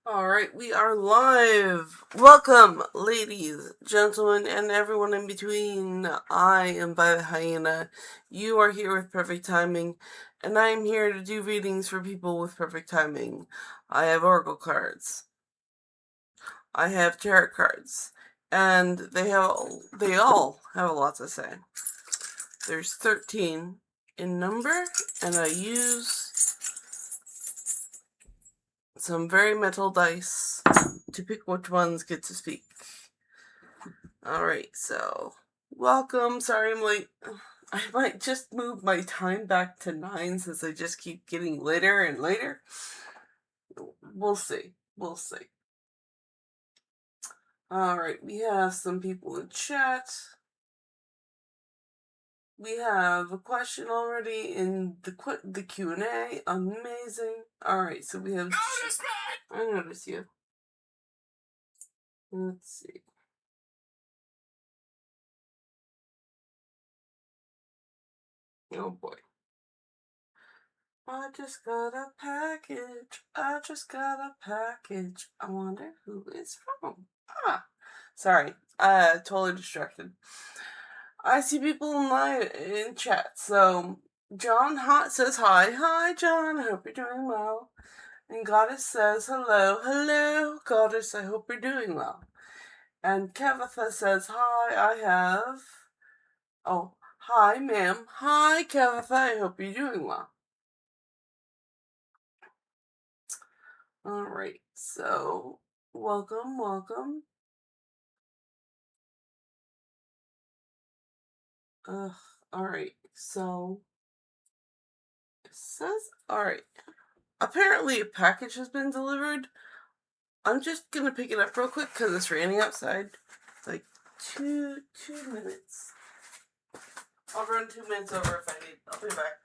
Alright, we are live. Welcome, ladies, gentlemen, and everyone in between. I am by the Hyena. You are here with perfect timing, and I am here to do readings for people with perfect timing. I have oracle cards. I have tarot cards. And they all have a lot to say. There's 13 in number, and I use some very metal dice to pick which ones get to speak. Alright, so welcome. Sorry I'm late. I might just move my time back to 9 since I just keep getting later and later. We'll see. We'll see. Alright, we have some people in chat. We have a question already in the Q&A. Amazing. Alright, so we have... I notice you. Let's see. Oh boy. I just got a package. I just got a package. I wonder who it's from. Sorry. Totally distracted. I see people in chat. So, John Hot says hi. Hi, John. I hope you're doing well. And Goddess says hello. Hello, Goddess. I hope you're doing well. And Kevitha says hi. I have... Oh, hi, ma'am. Hi, Kevitha. I hope you're doing well. Alright, so welcome. Alright, so it says, alright, apparently a package has been delivered. I'm just gonna pick it up real quick because it's raining outside. It's like two minutes. I'll run 2 minutes over if I need. I'll be back.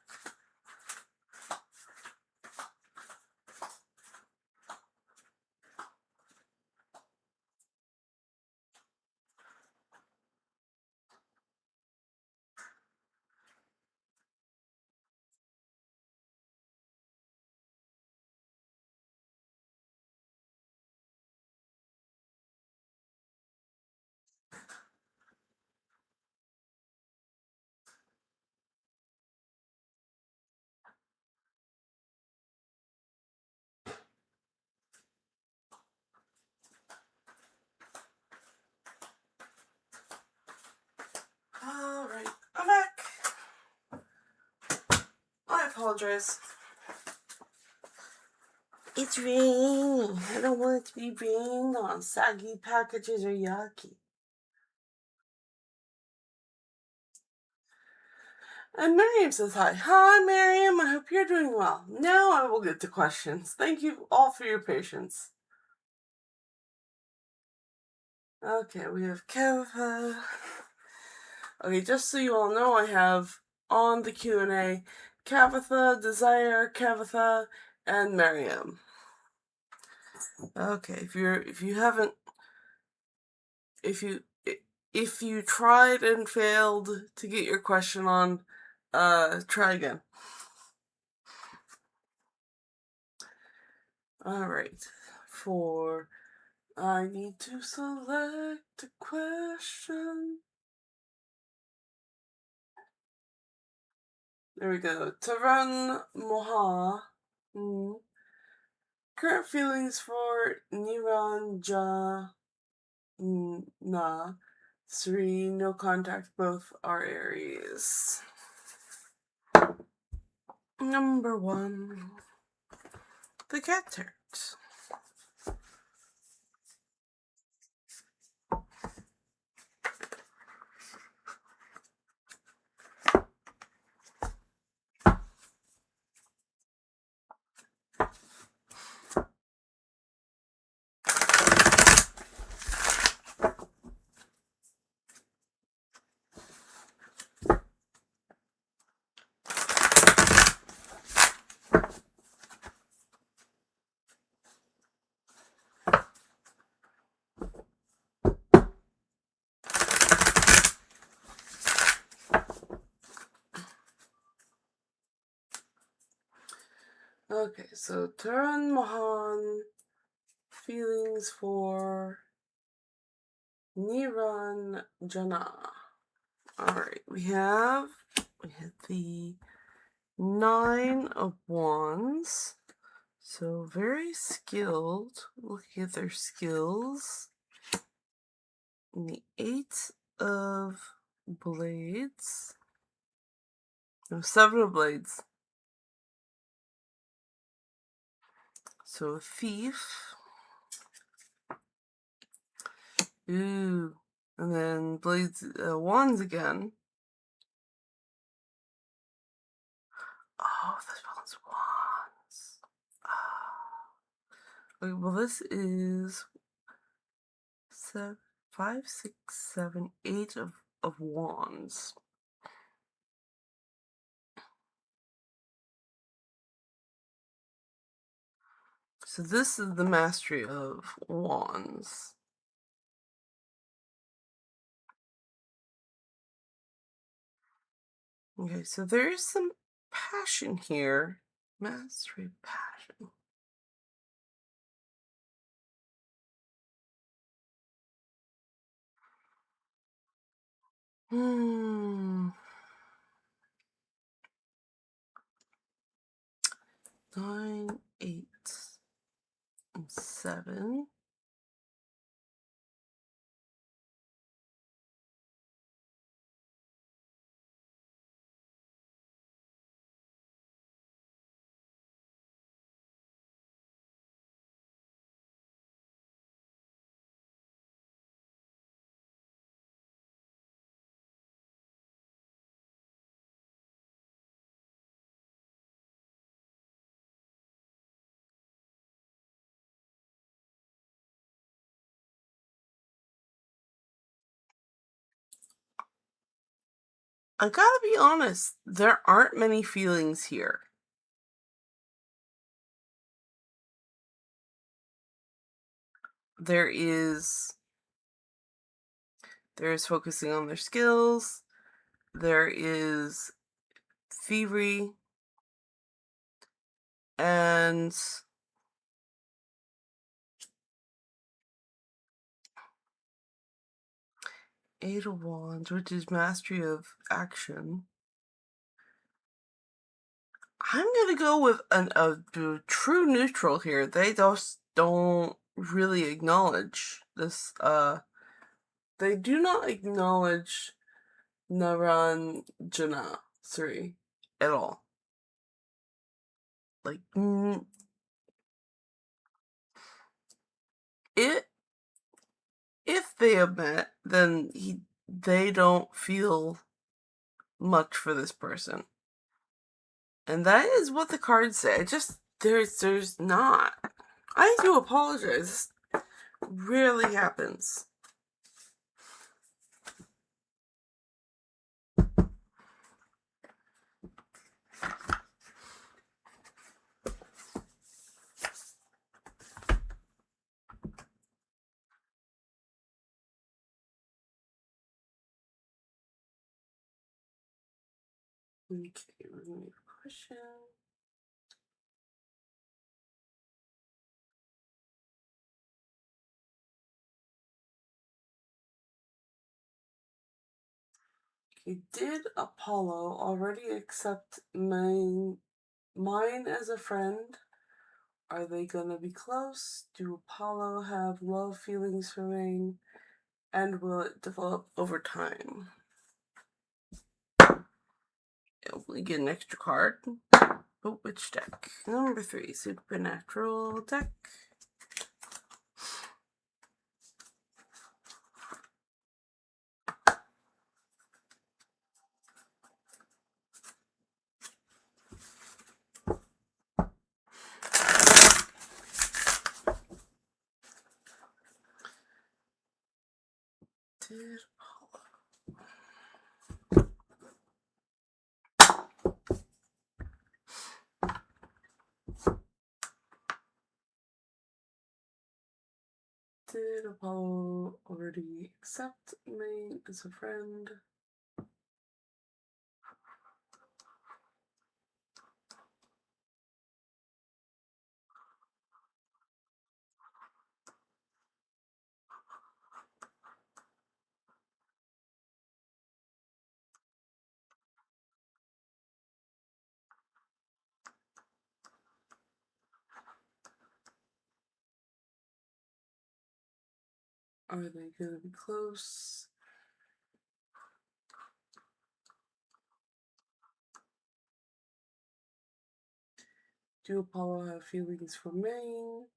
Alright, I'm back. I apologize. It's raining. I don't want it to be raining on. Saggy packages are yucky. And Miriam says hi. Hi, Miriam. I hope you're doing well. Now I will get to questions. Thank you all for your patience. Okay, we have Kev. Okay, just so you all know, I have on the Q&A Kavitha, Desire, Kavitha, and Miriam. Okay, if you tried and failed to get your question on, try again. Alright, I need to select a question. There we go. Taran Moha. Current feelings for Niranja Na. 3, no contact, both are Aries. Number 1. The cat tarot. Okay, so Taran Mohan feelings for Niranjana. Alright, we have the 9 of Wands. So very skilled. Looking at their skills. And the 8 of Blades. No, 7 of Blades. So a thief. Ooh. And then Blades, Wands again. Oh, this one's Wands. Okay, well, this is 5, 6, 7, 8 of Wands. So this is the mastery of Wands. Okay, so there is some passion here. Mastery, passion. Hmm. 9, 8, and 7. I gotta be honest, there aren't many feelings here. There is focusing on their skills. There is thievery. And Eight of Wands, which is mastery of action. I'm gonna go with a true neutral here. They just don't really acknowledge this. They do not acknowledge Naranjana 3 at all. Like, if they have met, then they don't feel much for this person. And that is what the cards say. There's not. I do apologize. This rarely happens. Okay, remove question. Okay, did Apollo already accept mine as a friend? Are they gonna be close? Do Apollo have love feelings for Rain? And will it develop over time? We get an extra card. But which deck? Number 3, Supernatural deck. Did Apollo already accept me as a friend? Are they going to be close? Do Apollo have feelings for Mayne?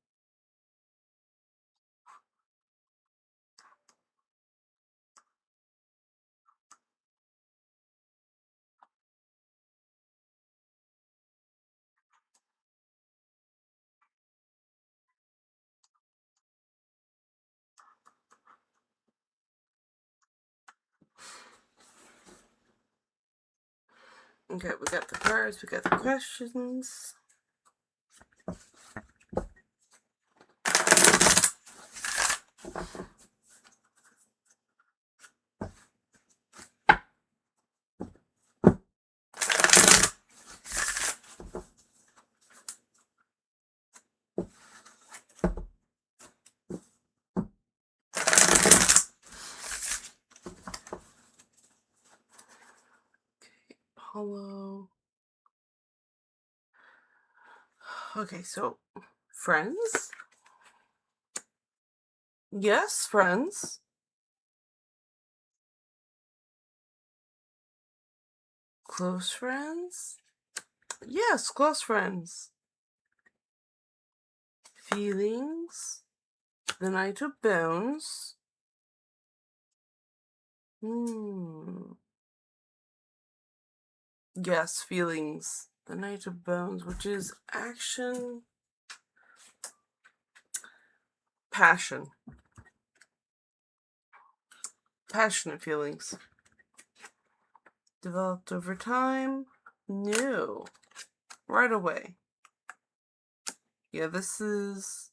Okay, we got the cards, we got the questions. Apollo. Okay, so friends? Yes, friends. Close friends? Yes, close friends. Feelings? The Knight of Bones? Yes, feelings. The Knight of Bones, which is action, passion. Passionate feelings. Developed over time? No. Right away. Yeah, this is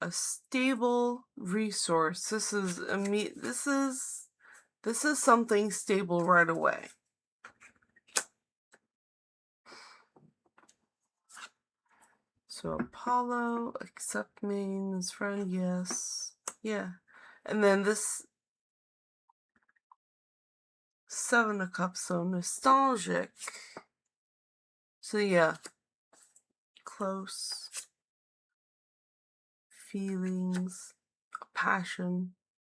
a stable resource. This is something stable right away. So Apollo, accept Mayne's friend, yes. Yeah. And then this Seven of Cups, so nostalgic. So yeah. Close. Feelings. Passion.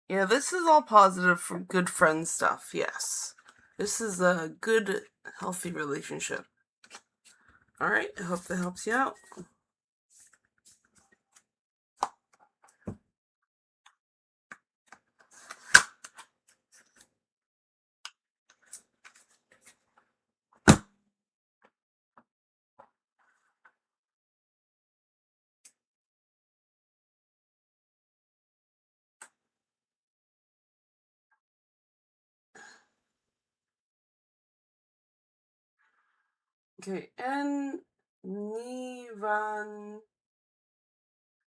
Yeah, this is all positive for good friend stuff, yes. This is a good, healthy relationship. Alright, I hope that helps you out. Okay, and Nivan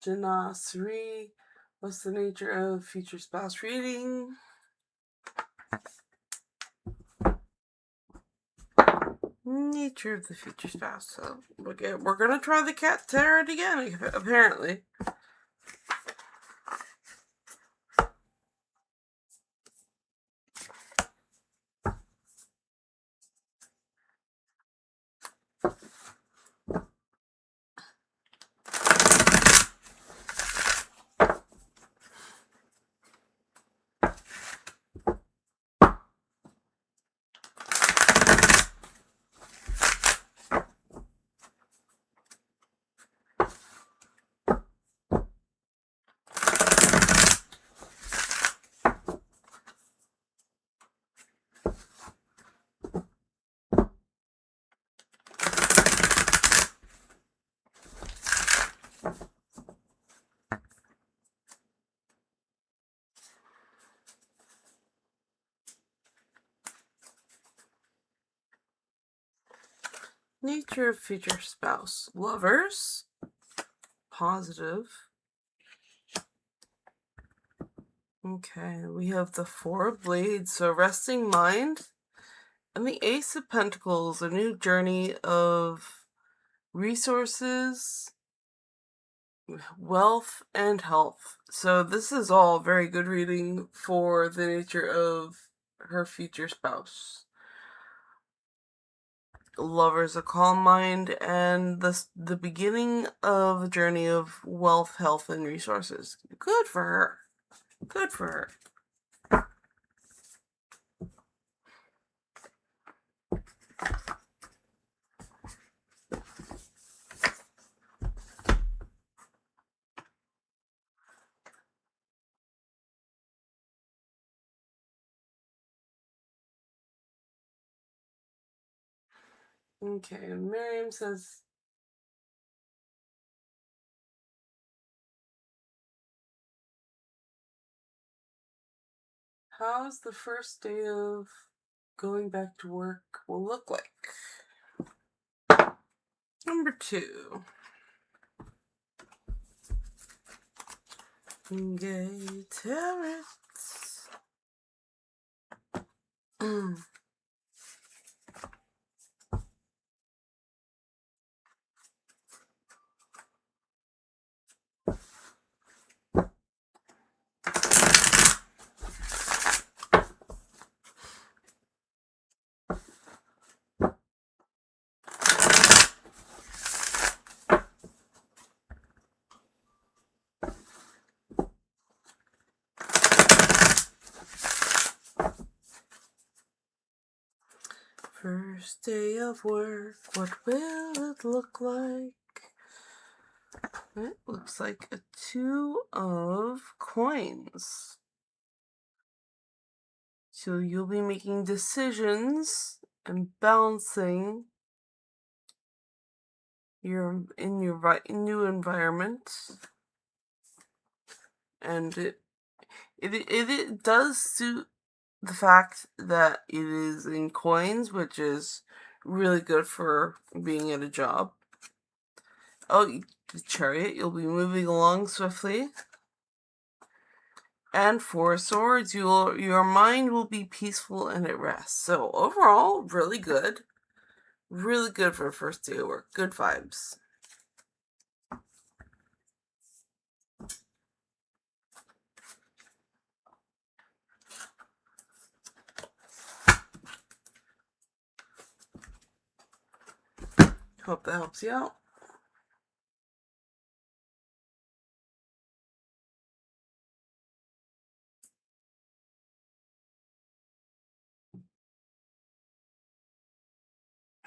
Janasri. What's the nature of future spouse reading? Nature of the future spouse. So we're gonna try the cat tarot again, apparently. Nature of future spouse. Lovers. Positive. Okay, we have the Four of Blades, so resting mind. And the Ace of Pentacles, a new journey of resources, wealth, and health. So this is all very good reading for the nature of her future spouse. Lovers, a calm mind, and the beginning of a journey of wealth, health, and resources. Good for her. Good for her. Okay, Miriam says, how's the first day of going back to work will look like? Number 2. Gay Terrence. First day of work, what will it look like? It looks like a 2 of coins. So you'll be making decisions and balancing your new environment, and it does suit the fact that it is in coins, which is really good for being at a job. Oh, the Chariot, you'll be moving along swiftly. And 4 swords, your mind will be peaceful and at rest. So overall, really good. Really good for a first day of work. Good vibes. Hope that helps you out.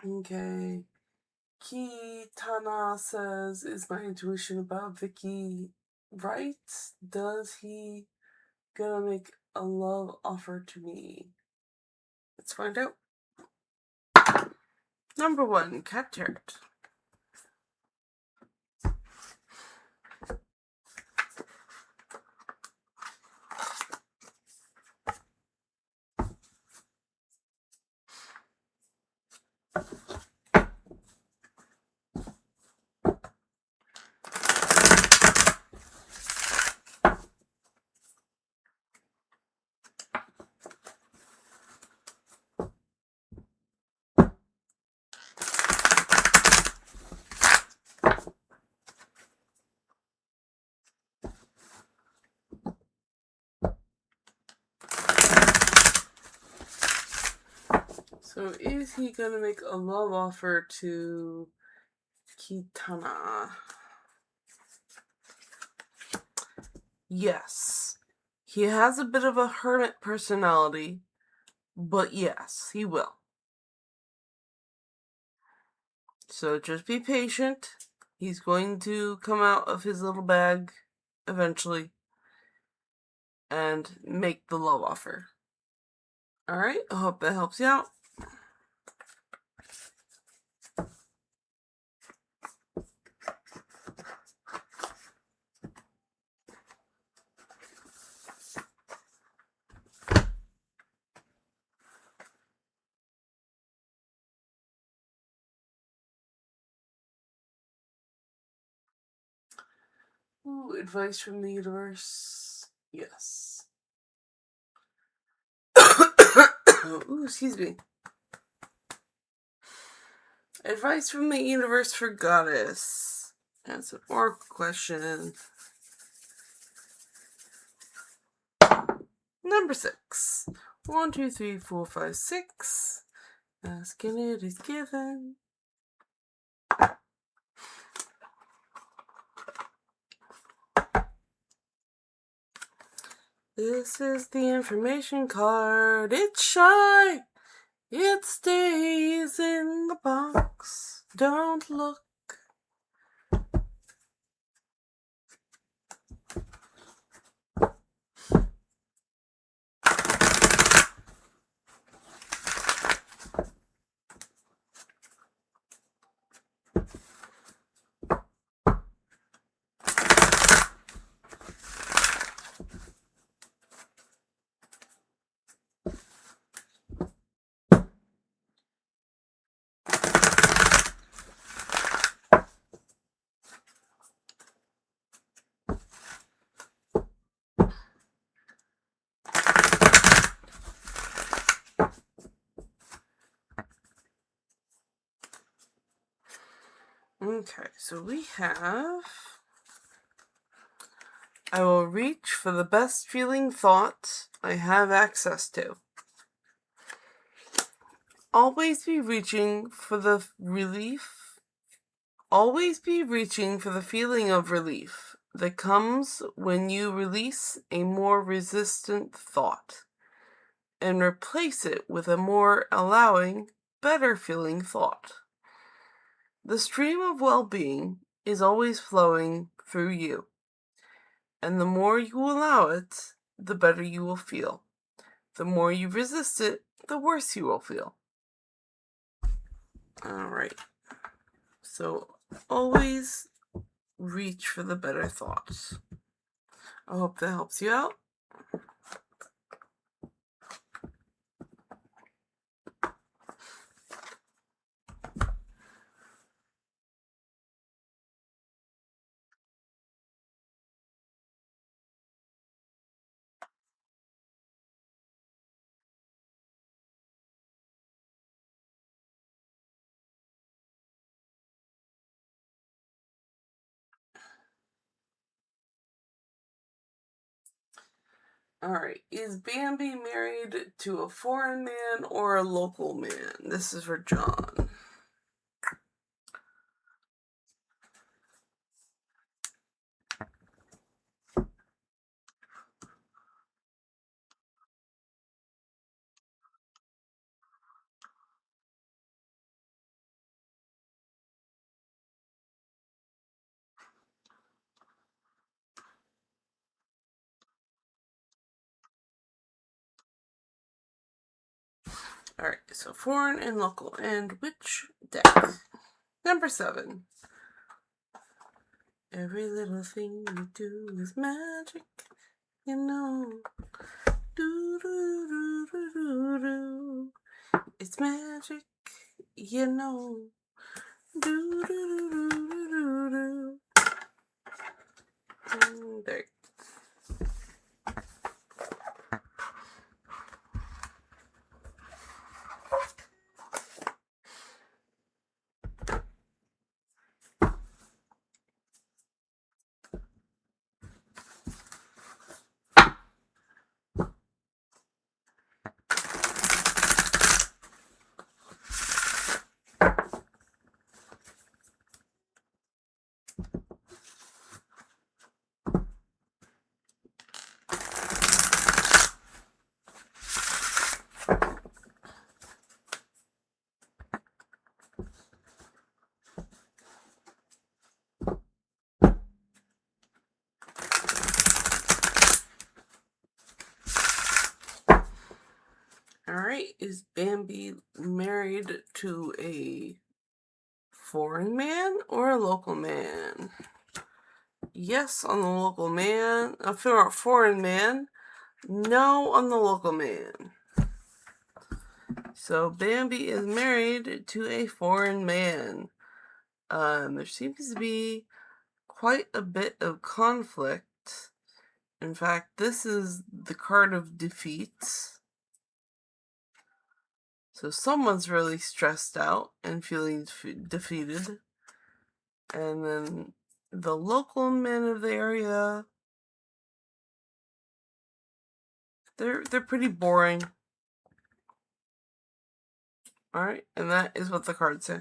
Okay. Kitana says, is my intuition about Vicky right? Does he gonna make a love offer to me? Let's find out. Number 1, Cat Tarot. So is he gonna make a love offer to Kitana? Yes. He has a bit of a hermit personality, but yes, he will. So just be patient. He's going to come out of his little bag eventually and make the love offer. Alright, I hope that helps you out. Ooh, advice from the universe. Yes. Ooh, excuse me. Advice from the universe for Goddess. That's an oracle question. Number 6. 1, 2, 3, 4, 5, 6. Asking it is given. This is the information card. It's shy. It stays in the box. Don't look. Okay, so we have... I will reach for the best feeling thought I have access to. Always be reaching for the relief. Always be reaching for the feeling of relief that comes when you release a more resistant thought and replace it with a more allowing, better feeling thought. The stream of well-being is always flowing through you, and the more you allow it, the better you will feel. The more you resist it, the worse you will feel. Alright, so always reach for the better thoughts. I hope that helps you out. Alright, is Bambi married to a foreign man or a local man? This is for John. Alright, so foreign and local. And which deck? Number 7. Every little thing you do is magic, you know. Do do do do do do. It's magic, you know. Do do do do do do do. There. Alright, is Bambi married to a foreign man or a local man? Yes on the local man. A foreign man. No on the local man. So Bambi is married to a foreign man. There seems to be quite a bit of conflict. In fact, this is the card of defeats. So someone's really stressed out and feeling defeated. And then the local men of the area, they're pretty boring. Alright, and that is what the cards say.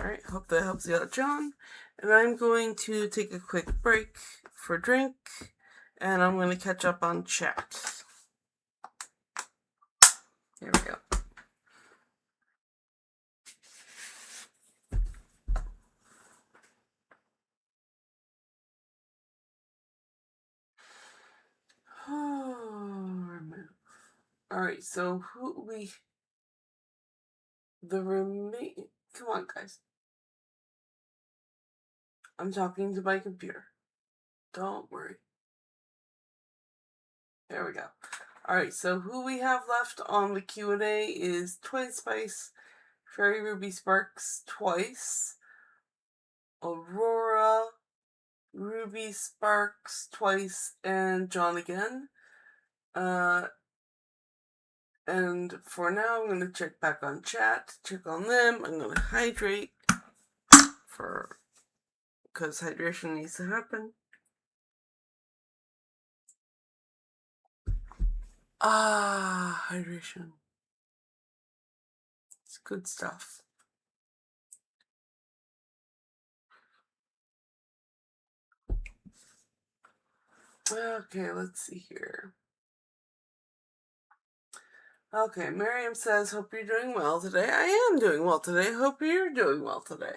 Alright, hope that helps you out, John. And I'm going to take a quick break for a drink, and I'm going to catch up on chat. Here we go. Alright, so come on, guys. I'm talking to my computer. Don't worry. There we go. Alright, so who we have left on the Q&A is Twin Spice, Fairy Ruby Sparks twice, Aurora, Ruby Sparks twice, and John again. And for now, I'm going to check back on chat, check on them. I'm going to hydrate because hydration needs to happen. Hydration. It's good stuff. Okay, let's see here. Okay, Miriam says, hope you're doing well today. I am doing well today. Hope you're doing well today.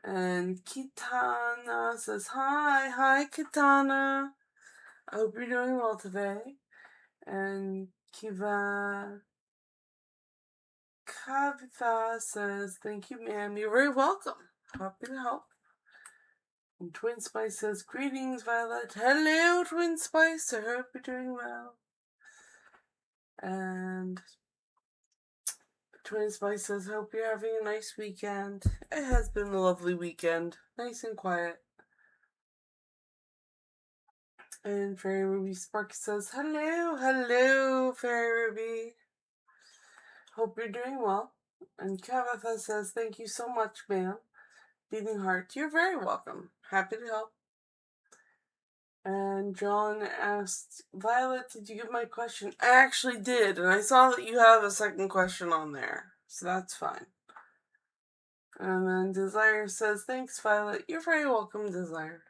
And Kitana says, hi, Kitana. I hope you're doing well today. And Kavitha says, thank you, ma'am. You're very welcome. Happy to help. And Twin Spice says, greetings, Violet. Hello, Twin Spice. I hope you're doing well. And Twin Spice says, hope you're having a nice weekend. It has been a lovely weekend. Nice and quiet. And Fairy Ruby Spark says, hello, Fairy Ruby. Hope you're doing well. And Kavitha says, thank you so much, ma'am. Beating heart, you're very welcome. Happy to help. And John asked, Violet, did you get my question? I actually did, and I saw that you have a second question on there, so that's fine. And then Desire says, thanks, Violet. You're very welcome, Desire.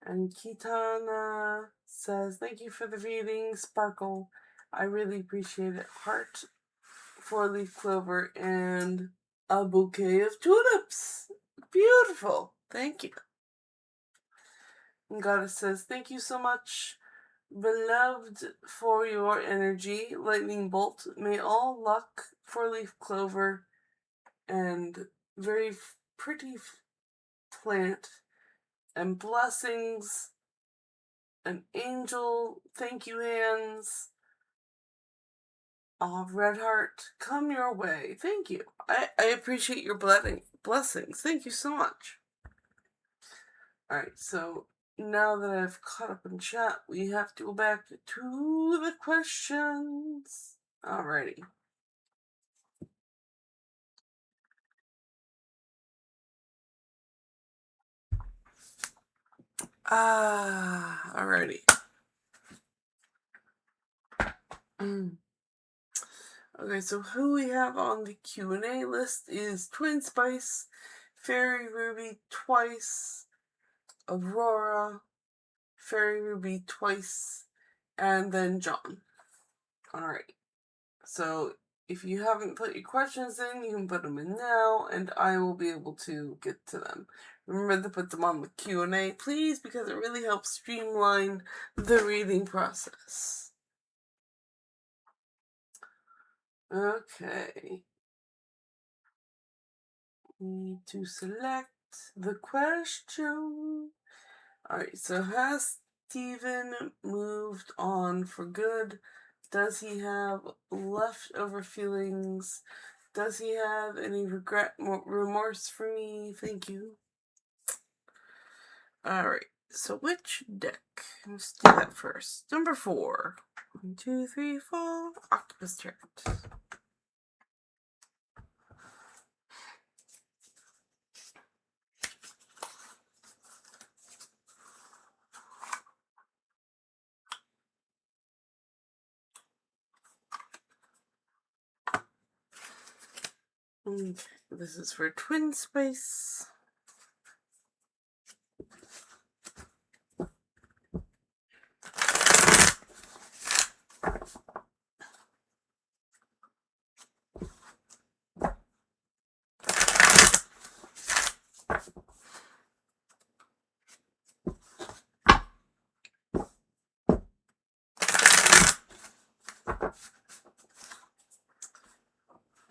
And Kitana says, thank you for the reading, Sparkle. I really appreciate it. Heart, 4-leaf clover, and a bouquet of tulips. Beautiful. Thank you. And Goddess says, thank you so much, beloved, for your energy. Lightning bolt. May all luck, 4-leaf clover, and very pretty plant, and blessings, an angel, thank you hands, red heart, come your way. Thank you. I appreciate your blessings. Thank you so much. Alright, so now that I've caught up in chat, we have to go back to the questions. Alrighty. Alrighty. Okay, so who we have on the Q&A list is Twin Spice, Fairy Ruby twice, Aurora, Fairy Ruby twice, and then John. Alright, so if you haven't put your questions in, you can put them in now, and I will be able to get to them. Remember to put them on the Q&A, please, because it really helps streamline the reading process. Okay. Need to select the question. Alright, so has Steven moved on for good? Does he have leftover feelings? Does he have any remorse for me? Thank you. Alright, so which deck? Let's do that first. Number 4. 1, 2, 3, 4. Octopus Chart. This is for Twin Space.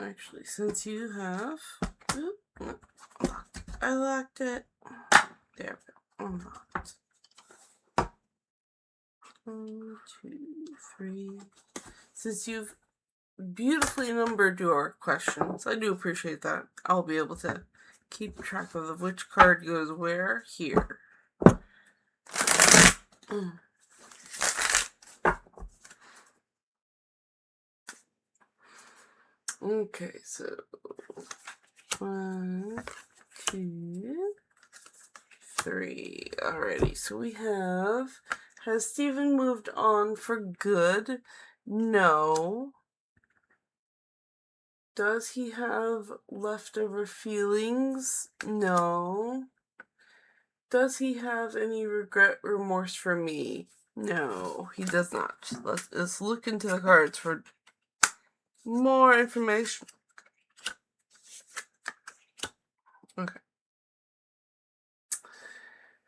Actually, since you have... I locked it. There we go. Unlocked. 1, 2, 3. Since you've beautifully numbered your questions, I do appreciate that. I'll be able to keep track of which card goes where here. Okay, so 1, 2, 3. Alrighty, so we have... Has Steven moved on for good? No. Does he have leftover feelings? No. Does he have any regret, remorse for me? No, he does not. Let's look into the cards for more information. Okay.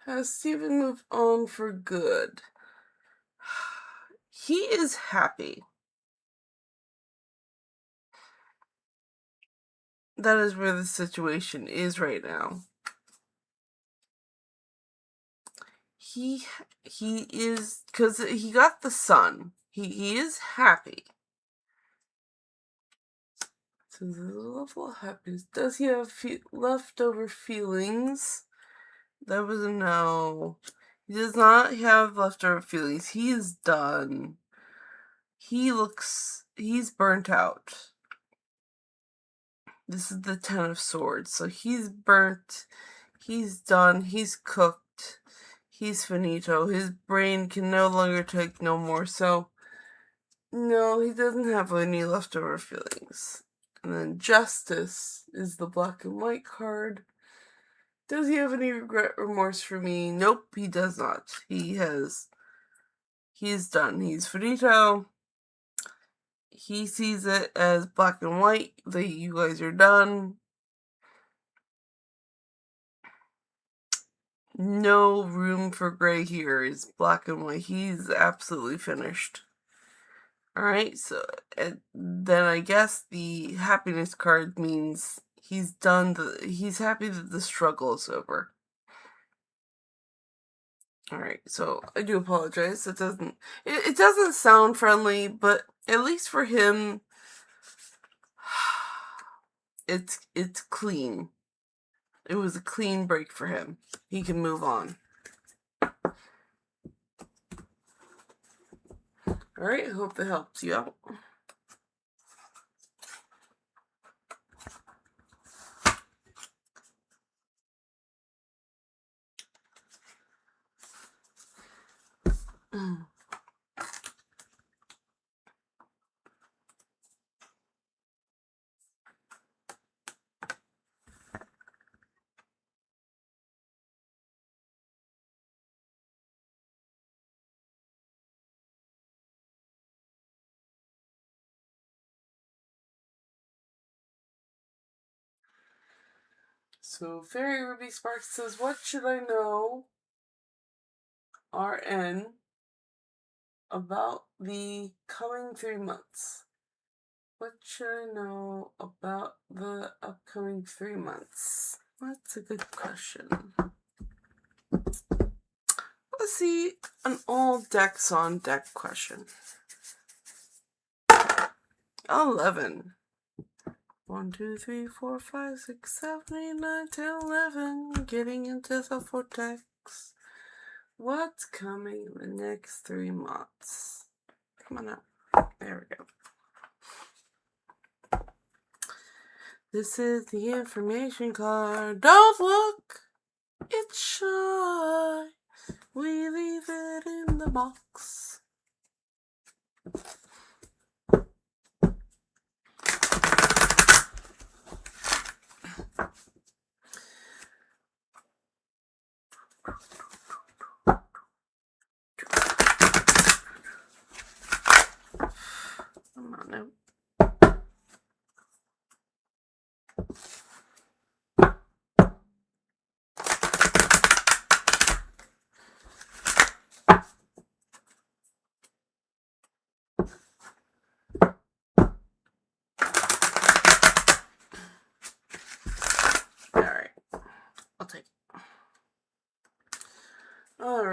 Has Steven moved on for good? He is happy. That is where the situation is right now. He is, because he got the sun. He is happy. So the level of happiness. Does he have leftover feelings? That was a no. He does not have leftover feelings. He is done. He's burnt out. This is the 10 of Swords. So he's burnt. He's done. He's cooked. He's finito. His brain can no longer take no more. So, no, he doesn't have any leftover feelings. And then Justice is the black and white card. Does he have any regret, remorse for me? Nope, he does not. He's done. He's finito. He sees it as black and white. That you guys are done. No room for gray here. It's black and white. He's absolutely finished. Alright, so then I guess the happiness card means he's done. He's happy that the struggle is over. Alright, so I do apologize. It doesn't sound friendly, but at least for him, it's clean. It was a clean break for him. He can move on. Alright, I hope that helps you out. So, Fairy Ruby Sparks says, what should I know, RN, about the coming 3 months? What should I know about the upcoming 3 months? That's a good question. Let's see an all decks on deck question. 11. 1, 2, 3, 4, 5, 6, 7, 8, 9, 10, 11. Getting into the vortex. What's coming in the next 3 months? Come on up. There we go. This is the information card. Don't look! It's shy. We leave it in the box.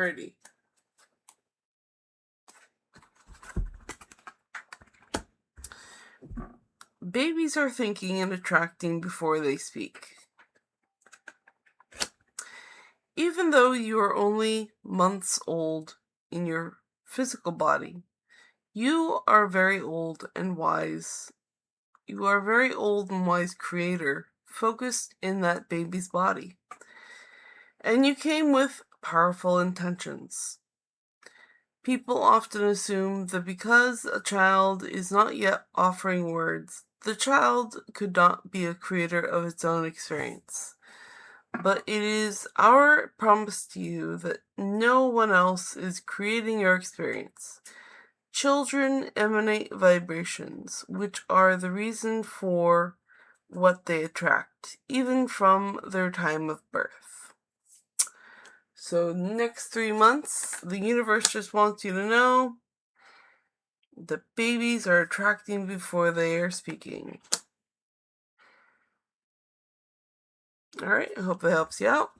Alrighty. Babies are thinking and attracting before they speak. Even though you are only months old in your physical body, you are very old and wise. You are a very old and wise creator focused in that baby's body. And you came with powerful intentions. People often assume that because a child is not yet offering words, the child could not be a creator of its own experience. But it is our promise to you that no one else is creating your experience. Children emanate vibrations, which are the reason for what they attract, even from their time of birth. So, next 3 months, the universe just wants you to know that babies are attracting before they are speaking. Alright, I hope that helps you out.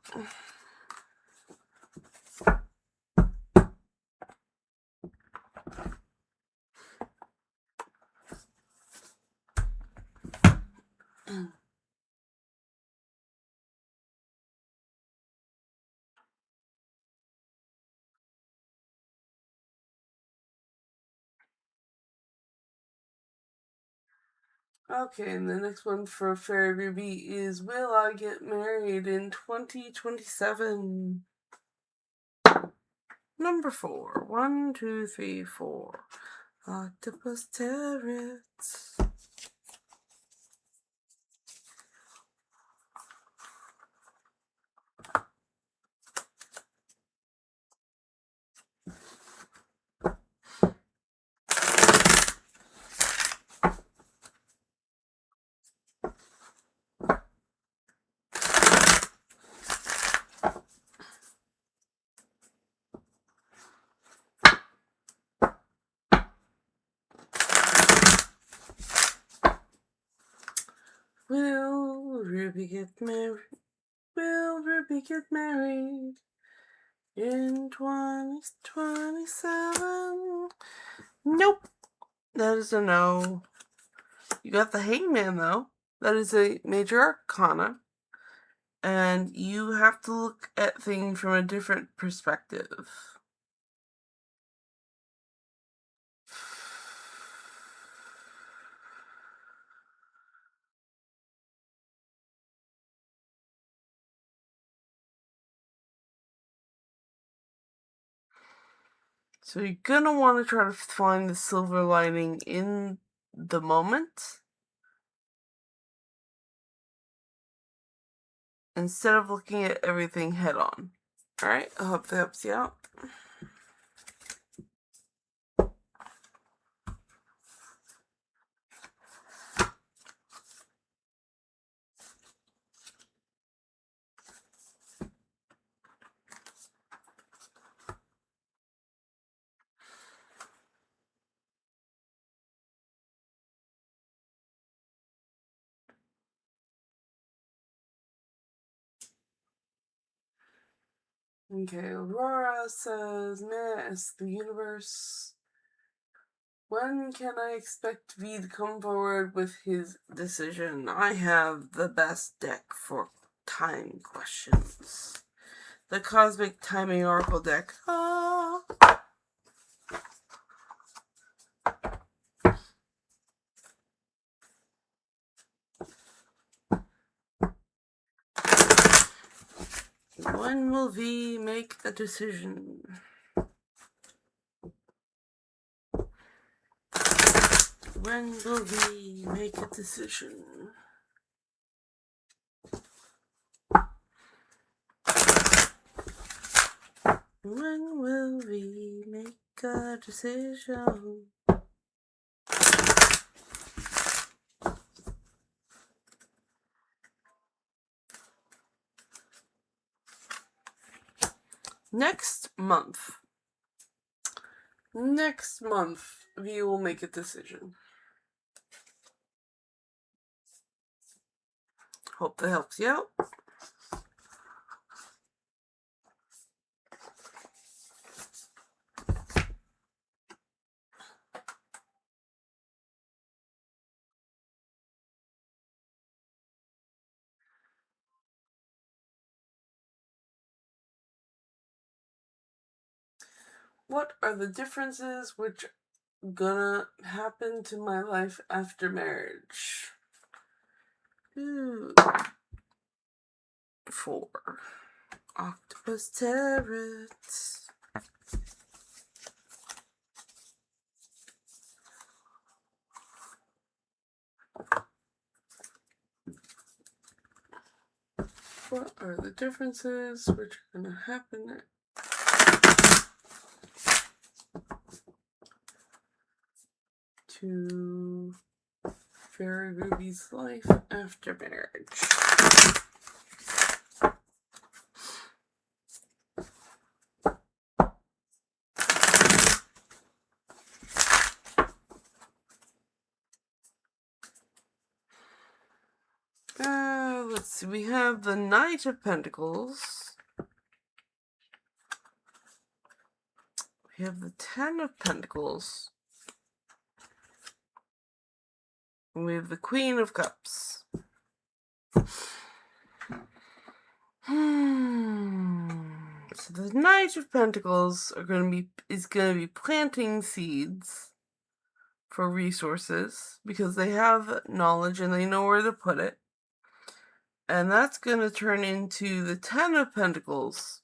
Okay, and the next one for Fairy Ruby is Will I Get Married in 2027? Number 4. 1, 2, 3, 4. Octopus turrets. Will Ruby get married? Will Ruby get married in 2027? Nope. That is a no. You got the Hangman, though. That is a major arcana. And you have to look at things from a different perspective. So you're gonna want to try to find the silver lining in the moment instead of looking at everything head on. Alright, I hope that helps you out. Okay, Aurora says, "May I ask the universe, when can I expect V to come forward with his decision? I have the best deck for time questions. The Cosmic Timing Oracle deck." When will V make a decision? When will V make a decision? When will we make a decision? Next month, we will make a decision. Hope that helps you out. What are the differences which gonna happen to my life after marriage? Ooh. 4. Octopus Tarot. What are the differences which are gonna happen to Fairy Ruby's life after marriage? Let's see. We have the Knight of Pentacles. We have the Ten of Pentacles. And we have the Queen of Cups. So the Knight of Pentacles is going to be planting seeds for resources because they have knowledge and they know where to put it. And that's going to turn into the Ten of Pentacles,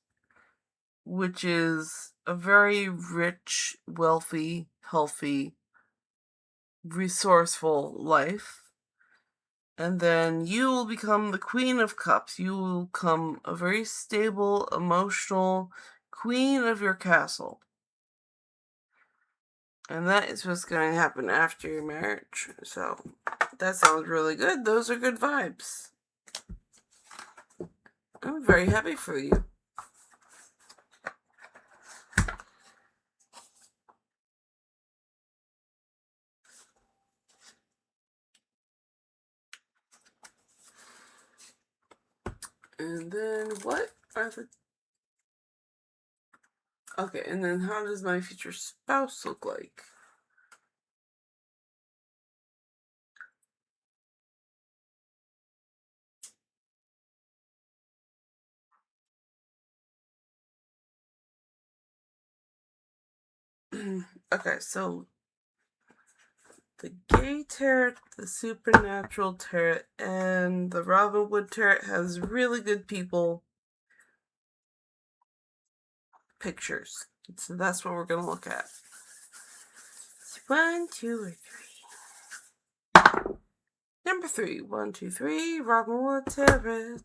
which is a very rich, wealthy, healthy, resourceful life. And then you will become the Queen of Cups. You will become a very stable, emotional queen of your castle. And that is what's going to happen after your marriage. So, that sounds really good. Those are good vibes. I'm very happy for you. And then what are the... Okay, and then how does my future spouse look like? Okay, so the Gay Tarot, the Supernatural Tarot, and the Ravenwood Tarot has really good people pictures. So that's what we're going to look at. 1, 2, or 3. Number 3. 1, 2, 3. Ravenwood Tarot.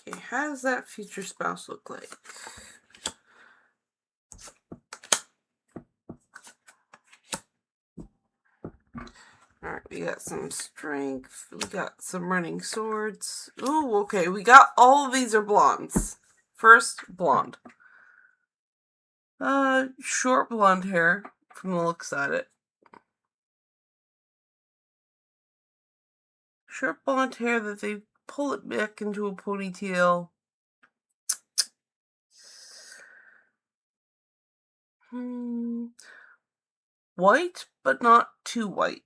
Okay, how does that future spouse look like? Alright, we got some strength. We got some running swords. Ooh, okay, we got all of these are blondes. First, blonde. Short blonde hair from the looks at it. Short blonde hair that they pull it back into a ponytail. White, but not too white.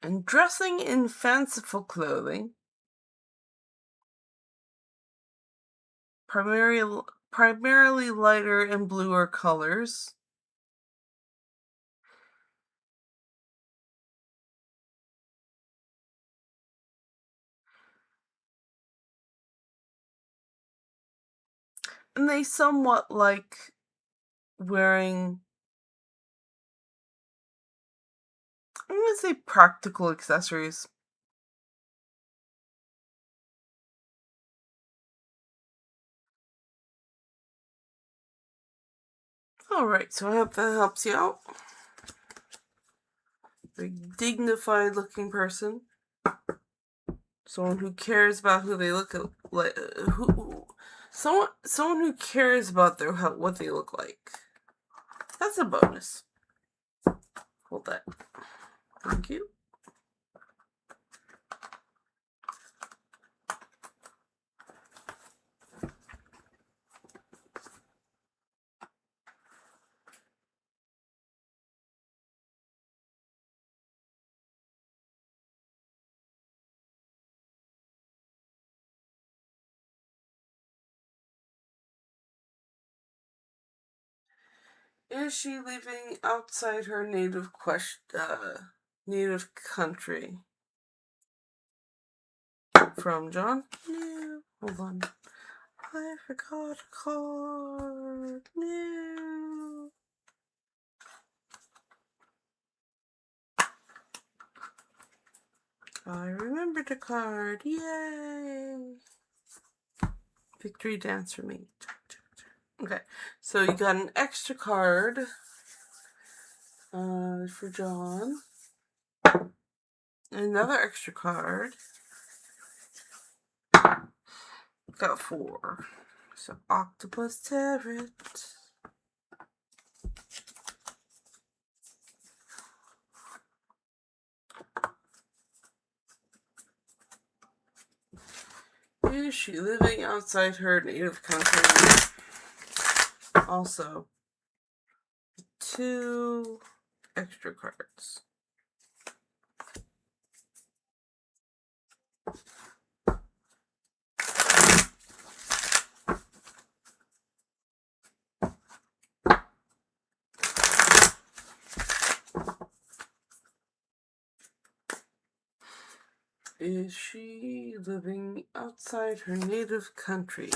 And dressing in fanciful clothing. Primarily lighter and bluer colors. And they somewhat like wearing I'm gonna say practical accessories. Alright, so I hope that helps you out. A dignified looking person. Someone who cares about who they look like. Someone who cares about what they look like. That's a bonus. Hold that. Thank you. Is she living outside her native country? From John? No. Hold on. I forgot a card. No. I remembered a card. Yay. Victory dance for me. Okay, so you got an extra card for John. Another extra card. Got 4. So Octopus Tarot. Is she living outside her native country? Also, 2 extra cards. Is she living outside her native country?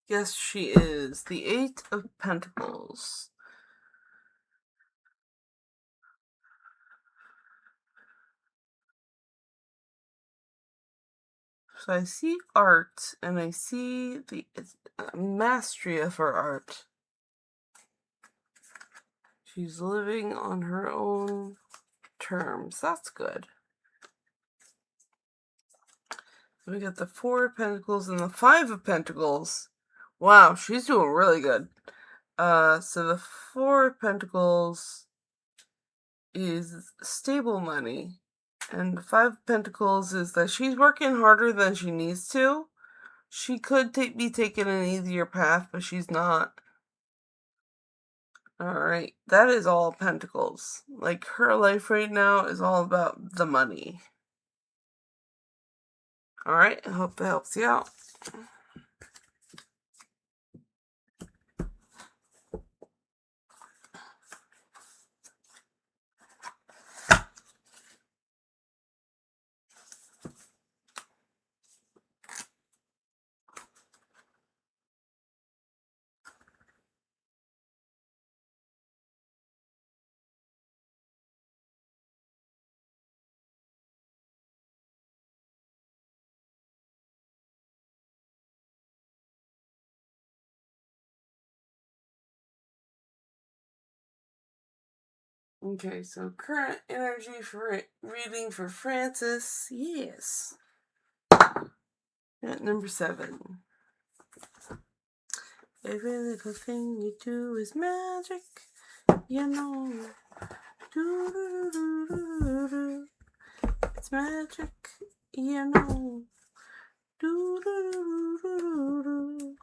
Yes, she is. The 8 of Pentacles. So I see art, and I see the mastery of her art. She's living on her own terms. That's good. We got the 4 of Pentacles and the 5 of Pentacles. Wow, she's doing really good. So the 4 of Pentacles is stable money. And the 5 of Pentacles is that she's working harder than she needs to. She could be taking an easier path, but she's not. Alright, that is all Pentacles. Like, her life right now is all about the money. Alright, I hope that helps you out. Okay, so current energy for reading for Francis. Yes. At number 7. Every little thing you do is magic, you know. Do-do-do-do-do-do. It's magic, you know. Do-do-do-do-do-do.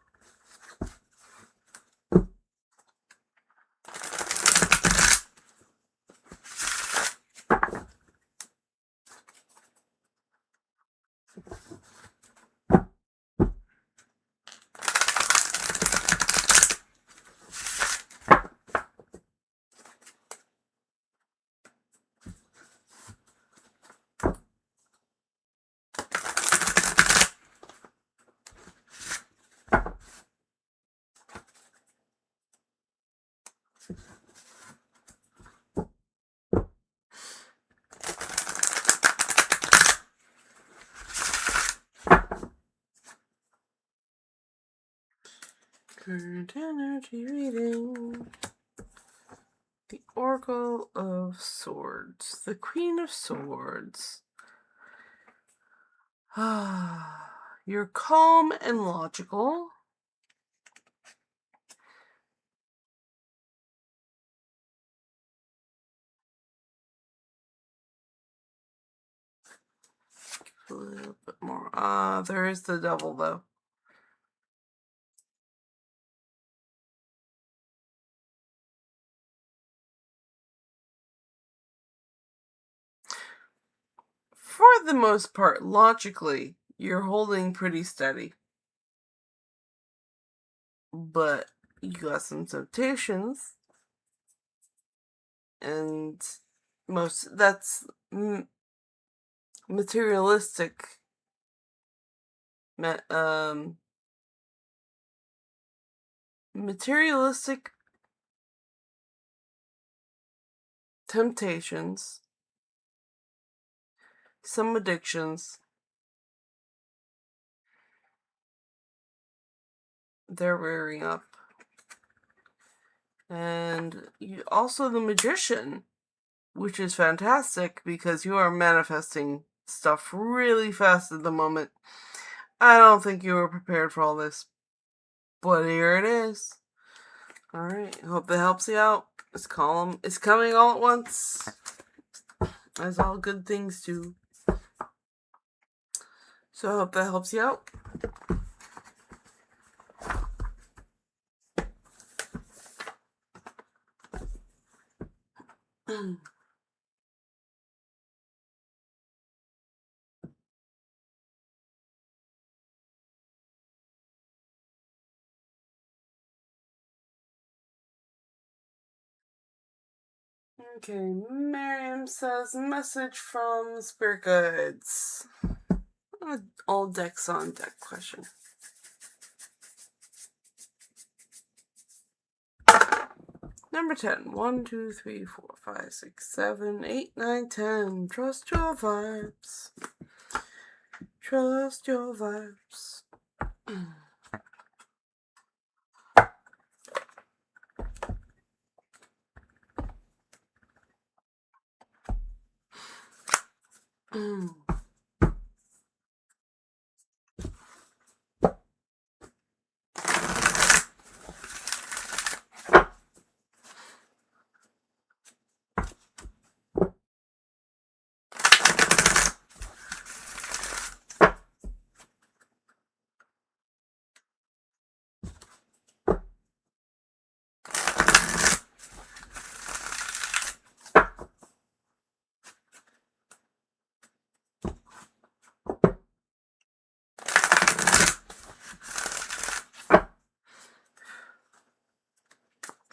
Current energy reading. The Oracle of Swords. The Queen of Swords. You're calm and logical. A little bit more. There is the Devil, though. For the most part, logically, you're holding pretty steady. But you got some temptations. And that's materialistic. Materialistic temptations, some addictions, they're rearing up. And you also the Magician, which is fantastic because you are manifesting stuff really fast at the moment. I don't think you were prepared for all this, but here it is. Alright, hope that helps you out. This column is coming all at once, as all good things do. So I hope that helps you out. Okay, Miriam says, message from Spirit Guides. All decks on deck question. Number 10. 1, 2, 3, 4, 5, 6, 7, 8, 9, 10. Trust your vibes. Trust your vibes.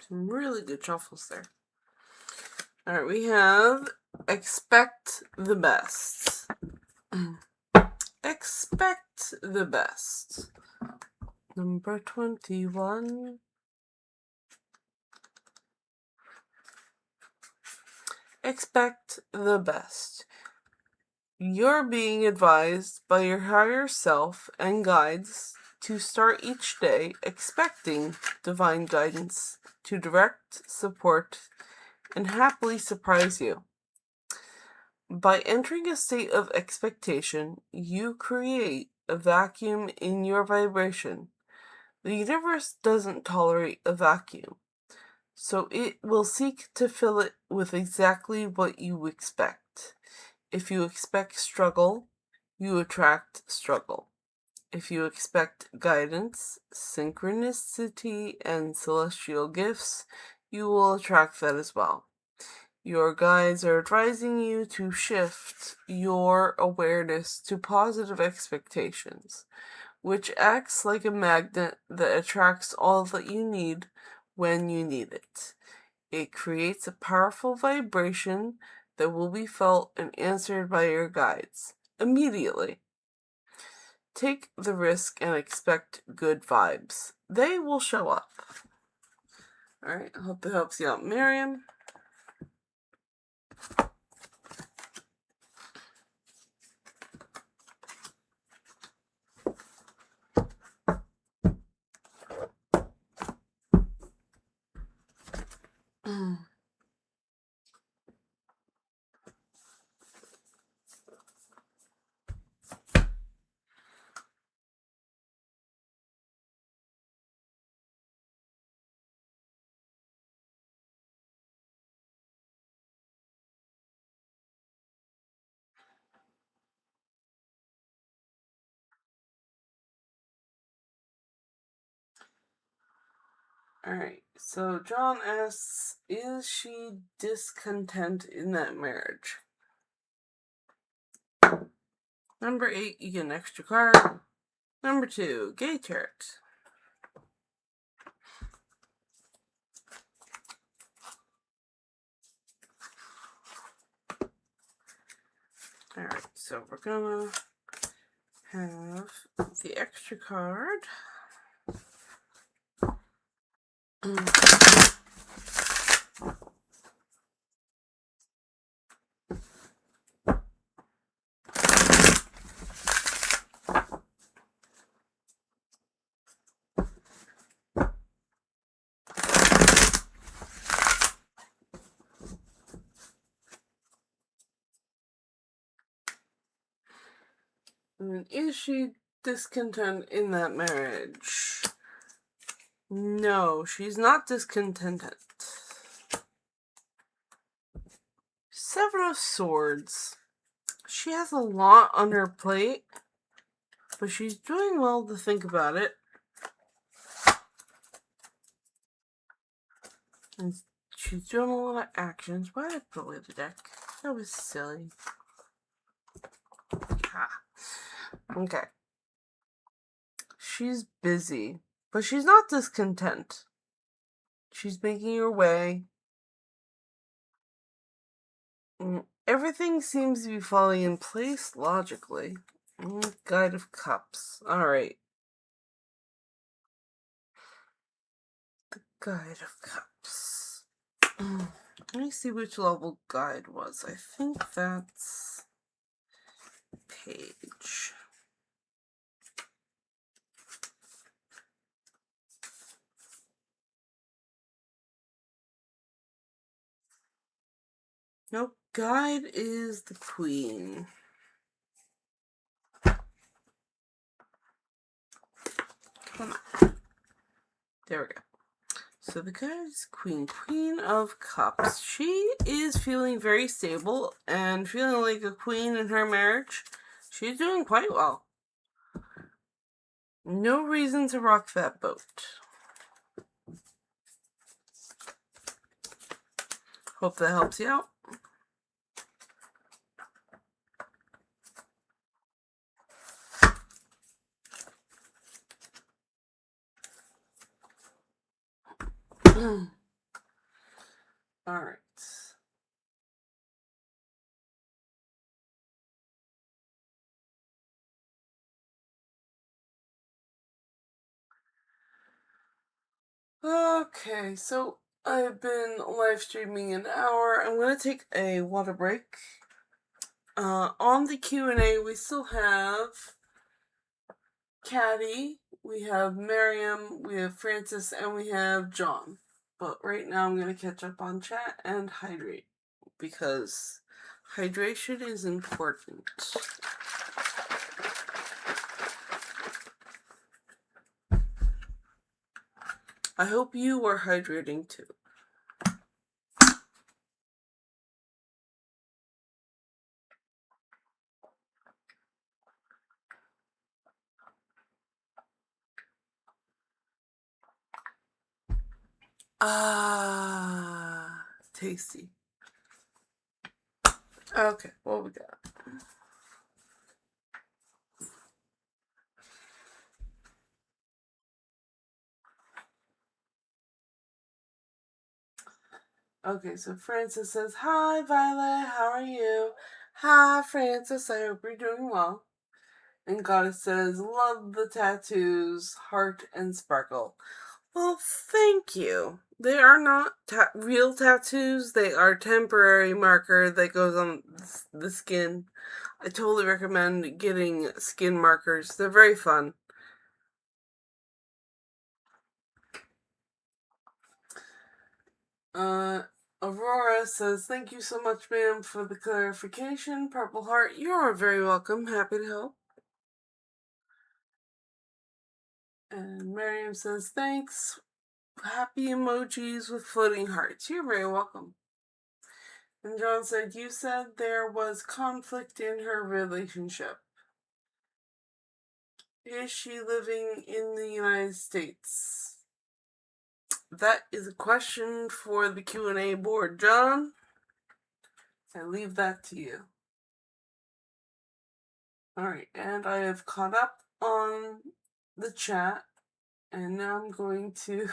Some really good shuffles there. Alright, we have expect the best. Expect the best. Number 21. Expect the best. You're being advised by your higher self and guides to start each day expecting divine guidance to direct, support, and happily surprise you. By entering a state of expectation, you create a vacuum in your vibration. The universe doesn't tolerate a vacuum, so it will seek to fill it with exactly what you expect. If you expect struggle, you attract struggle. If you expect guidance, synchronicity, and celestial gifts, you will attract that as well. Your guides are advising you to shift your awareness to positive expectations, which acts like a magnet that attracts all that you need when you need it. It creates a powerful vibration that will be felt and answered by your guides immediately. Take the risk and expect good vibes. They will show up. Alright, I hope that helps you out, Miriam. Alright, so John asks, is she discontent in that marriage? Number 8, you get an extra card. Number 2, gay chart. Alright, so we're gonna have the extra card. Is she discontent in that marriage? No, she's not discontented. Seven of Swords. She has a lot on her plate, but she's doing well to think about it. And she's doing a lot of actions. Why did I put away the deck? That was silly. Okay. She's busy, but she's not discontent. She's making her way. Everything seems to be falling in place logically. Guide of Cups. Alright. The Guide of Cups. Let me see which level guide was. I think that's page. Nope, guide is the Queen. Come on. There we go. So the guide is Queen. Queen of Cups. She is feeling very stable and feeling like a queen in her marriage. She's doing quite well. No reason to rock that boat. Hope that helps you out. Alright. Okay, so I've been live streaming an hour. I'm going to take a water break. On the Q&A, we still have Caddy, we have Miriam, we have Francis, and we have John. But right now I'm going to catch up on chat and hydrate, because hydration is important. I hope you are hydrating too. Ah, tasty. Okay, what we got? Okay, so Francis says, hi, Violet, how are you? Hi, Francis, I hope you're doing well. And Goddess says, love the tattoos, heart and sparkle. Well, thank you. They are not real tattoos. They are temporary marker that goes on the skin. I totally recommend getting skin markers. They're very fun. Aurora says, thank you so much, ma'am, for the clarification. Purple Heart, you are very welcome. Happy to help. And Miriam says, thanks. Happy emojis with floating hearts. You're very welcome. And John said, you said there was conflict in her relationship. Is she living in the United States? that is a question for the Q&A board. John, I leave that to you. Alright, and I have caught up on the chat, and now I'm going to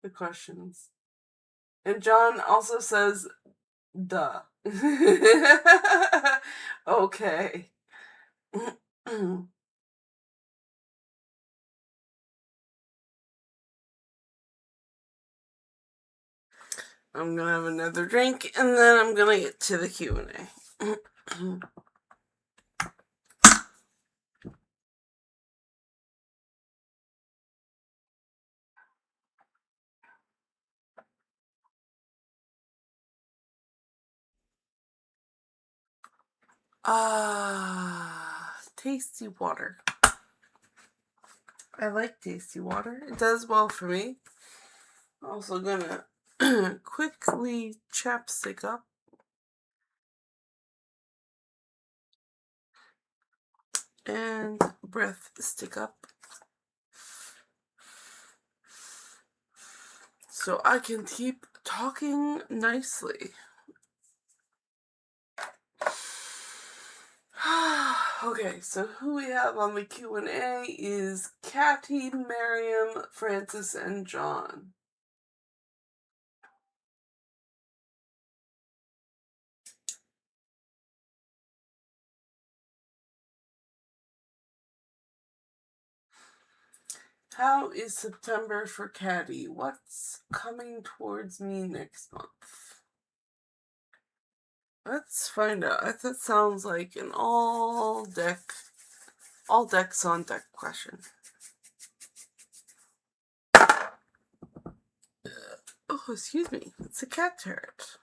the questions. And John also says, duh. Okay. I'm gonna have another drink, and then I'm gonna get to the Q&A. Tasty water. I like tasty water. It does well for me. Also gonna quickly chapstick up. And breath stick up. So I can keep talking nicely. Okay, so who we have on the Q&A is Catty, Miriam, Francis, and John. How is September for Catty? What's coming towards me next month? Let's find out. That sounds like an all decks on deck question. Oh, excuse me. It's a cat turret.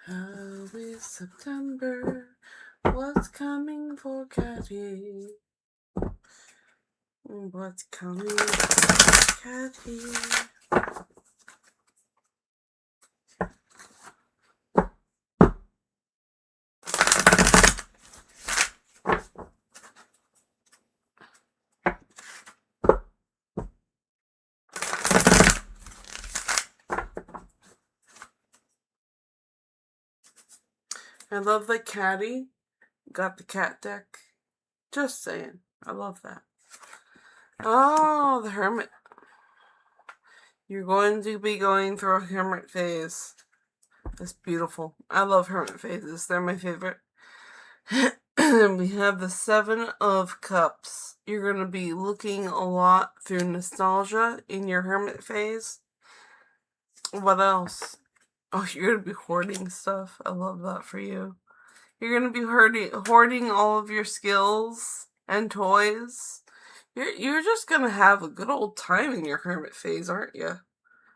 How is September? What's coming for Catty? What's coming for Catty? I love that Catty got the cat deck. Just saying. I love that. Oh, the hermit. You're going to be going through a hermit phase. That's beautiful. I love hermit phases. They're my favorite. We have the Seven of Cups. You're going to be looking a lot through nostalgia in your hermit phase. What else? Oh, you're going to be hoarding stuff. I love that for you. You're going to be hoarding all of your skills and toys. You're just going to have a good old time in your hermit phase, aren't you?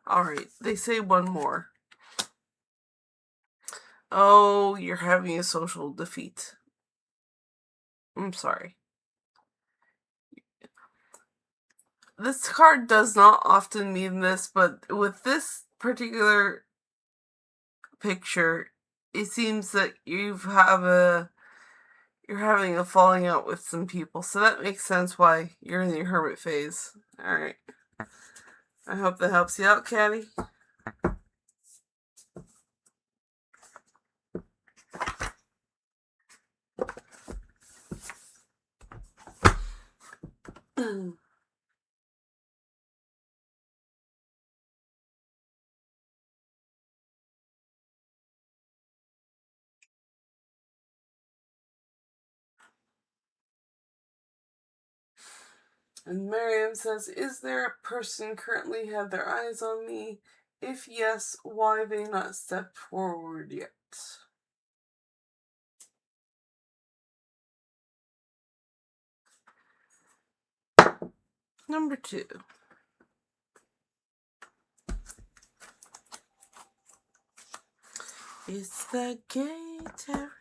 Alright, they say one more. Oh, you're having a social defeat. I'm sorry. This card does not often mean this, but with this particular picture, it seems that you're having a falling out with some people, so that makes sense why you're in your hermit phase. Alright. I hope that helps you out, Catty. And Miriam says, is there a person currently have their eyes on me? If yes, why they not stepped forward yet? Number 2. It's the gay terrorists.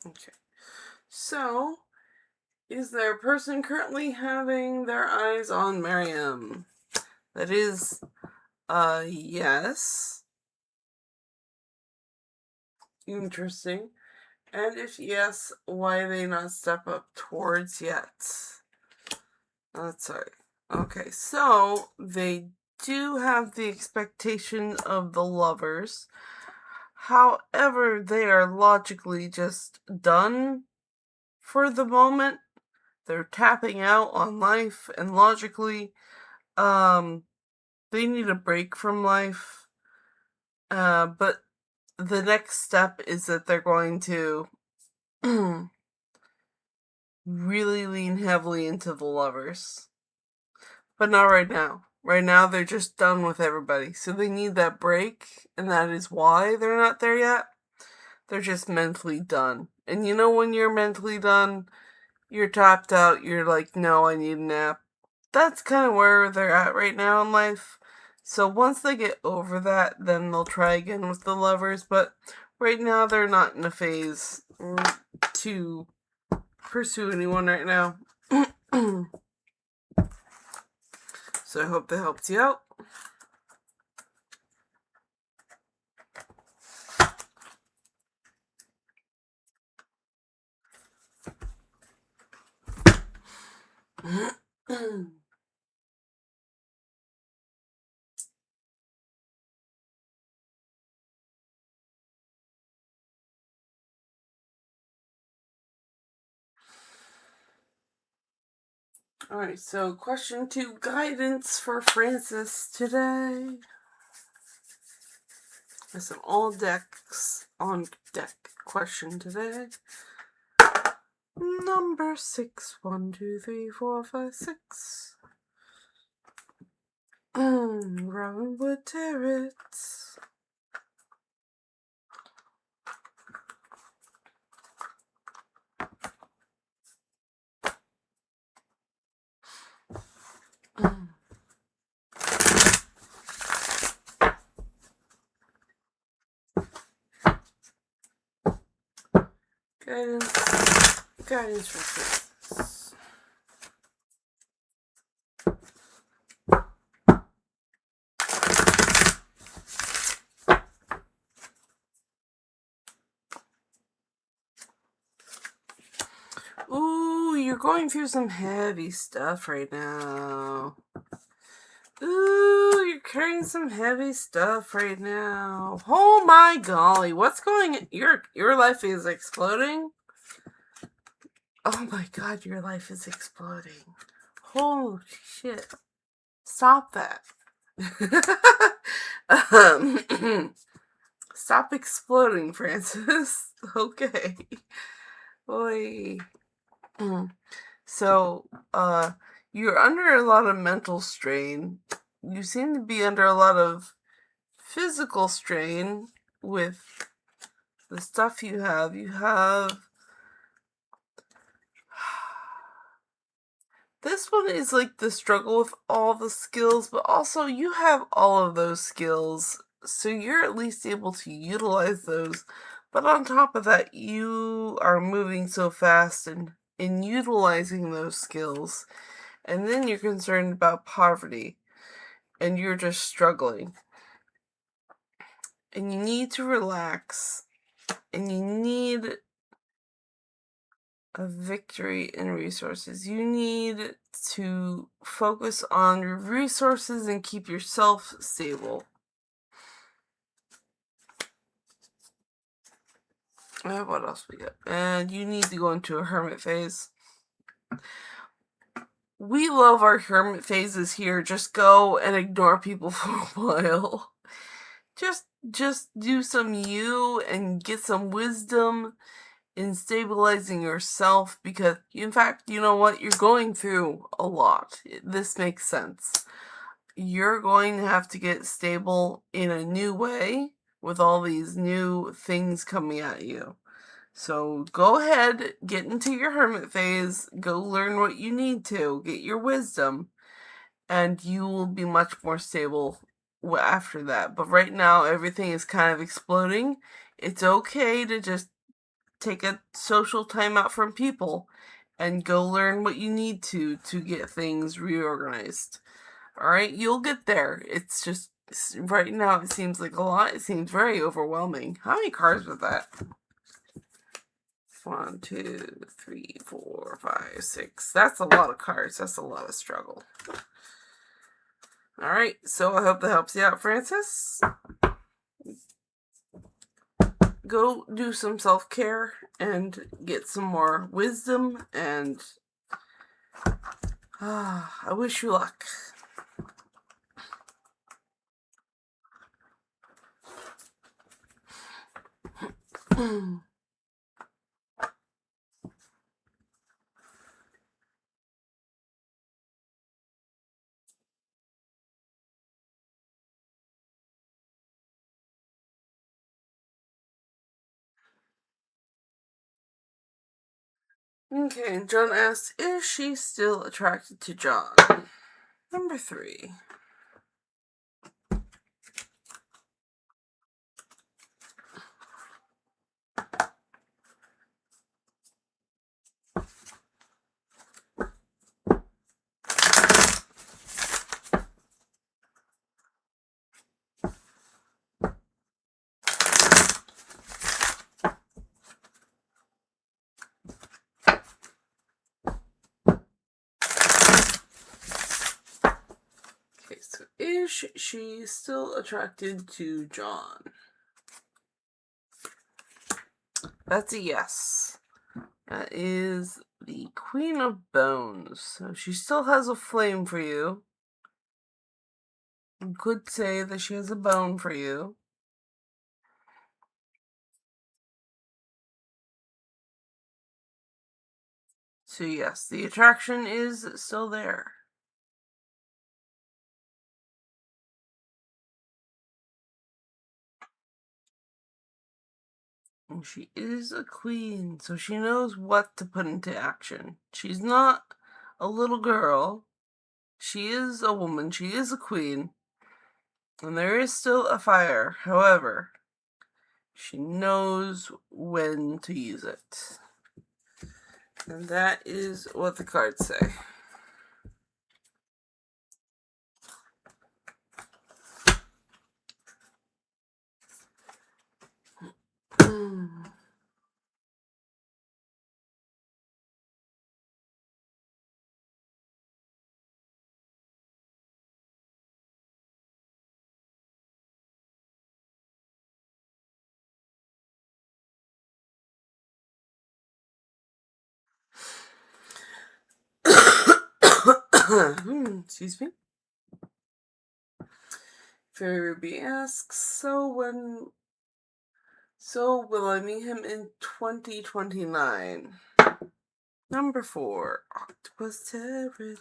Okay. So, is there a person currently having their eyes on Miriam? That is, yes. Interesting. And if yes, why they not step up towards yet? Sorry. Okay, so they do have the expectation of the lovers. However, they are logically just done for the moment. They're tapping out on life, and logically, they need a break from life. But the next step is that they're going to really lean heavily into the lovers. But not right now. Right now, they're just done with everybody. So they need that break, and that is why they're not there yet. They're just mentally done. And you know, when you're mentally done, you're tapped out, you're like, no, I need a nap. That's kind of where they're at right now in life. So once they get over that, then they'll try again with the lovers. But right now, they're not in a phase to pursue anyone right now. So I hope that helps you out. Alright, so question 2, guidance for Francis today. There's some all decks on deck question today. Number 6, 1, 2, 3, 4, 5, 6. Robinwood Terrace. Guidance for Francis. Ooh, you're going through some heavy stuff right now. Ooh, you're carrying some heavy stuff right now. Oh my golly, what's going on? Your life is exploding? Oh my god, your life is exploding. Holy shit. Stop that. Stop exploding, Francis. Okay. Oy. So, you're under a lot of mental strain. You seem to be under a lot of physical strain with the stuff you have. You have... This one is like the struggle with all the skills, but also you have all of those skills, so you're at least able to utilize those. But on top of that, you are moving so fast and in utilizing those skills. And then you're concerned about poverty. And you're just struggling. And you need to relax. And you need a victory in resources. You need to focus on your resources and keep yourself stable. What else we got? And you need to go into a hermit phase. We love our hermit phases here. Just go and ignore people for a while. Just just do some you and get some wisdom in stabilizing yourself, because in fact, you know what, you're going through a lot. This makes sense. You're going to have to get stable in a new way with all these new things coming at you. So go ahead, get into your hermit phase, go learn what you need to, get your wisdom, and you will be much more stable after that. But right now, everything is kind of exploding. It's okay to just take a social time out from people and go learn what you need to get things reorganized. All right, you'll get there. It's just right now it seems like a lot. It seems very overwhelming. How many cards was that? 1, 2, 3, 4, 5, 6. That's a lot of cards. That's a lot of struggle. All right, so I hope that helps you out, Francis. Go do some self-care and get some more wisdom, and I wish you luck. Okay, John asks, is she still attracted to John? Number 3. Okay, so is she still attracted to John? That's a yes. That is the Queen of Bones. So she still has a flame for you. You could say that she has a bone for you. So yes, the attraction is still there. And she is a queen, so she knows what to put into action. She's not a little girl. She is a woman. She is a queen. And there is still a fire. However, she knows when to use it. And that is what the cards say. Excuse me. Fairy Ruby asks, so will I meet him in 2029? Number 4, Octopus Tarot.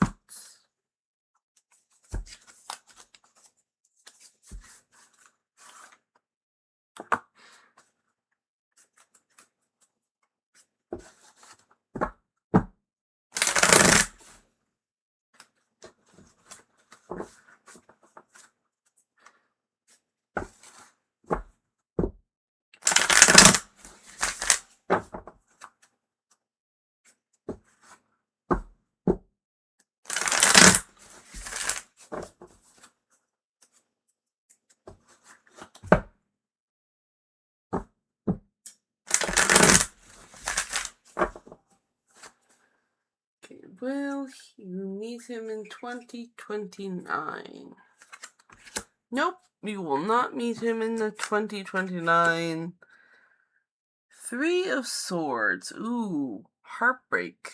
Okay, will you meet him in 2029? Nope, you will not meet him in the 2029. 3 of Swords. Ooh, heartbreak.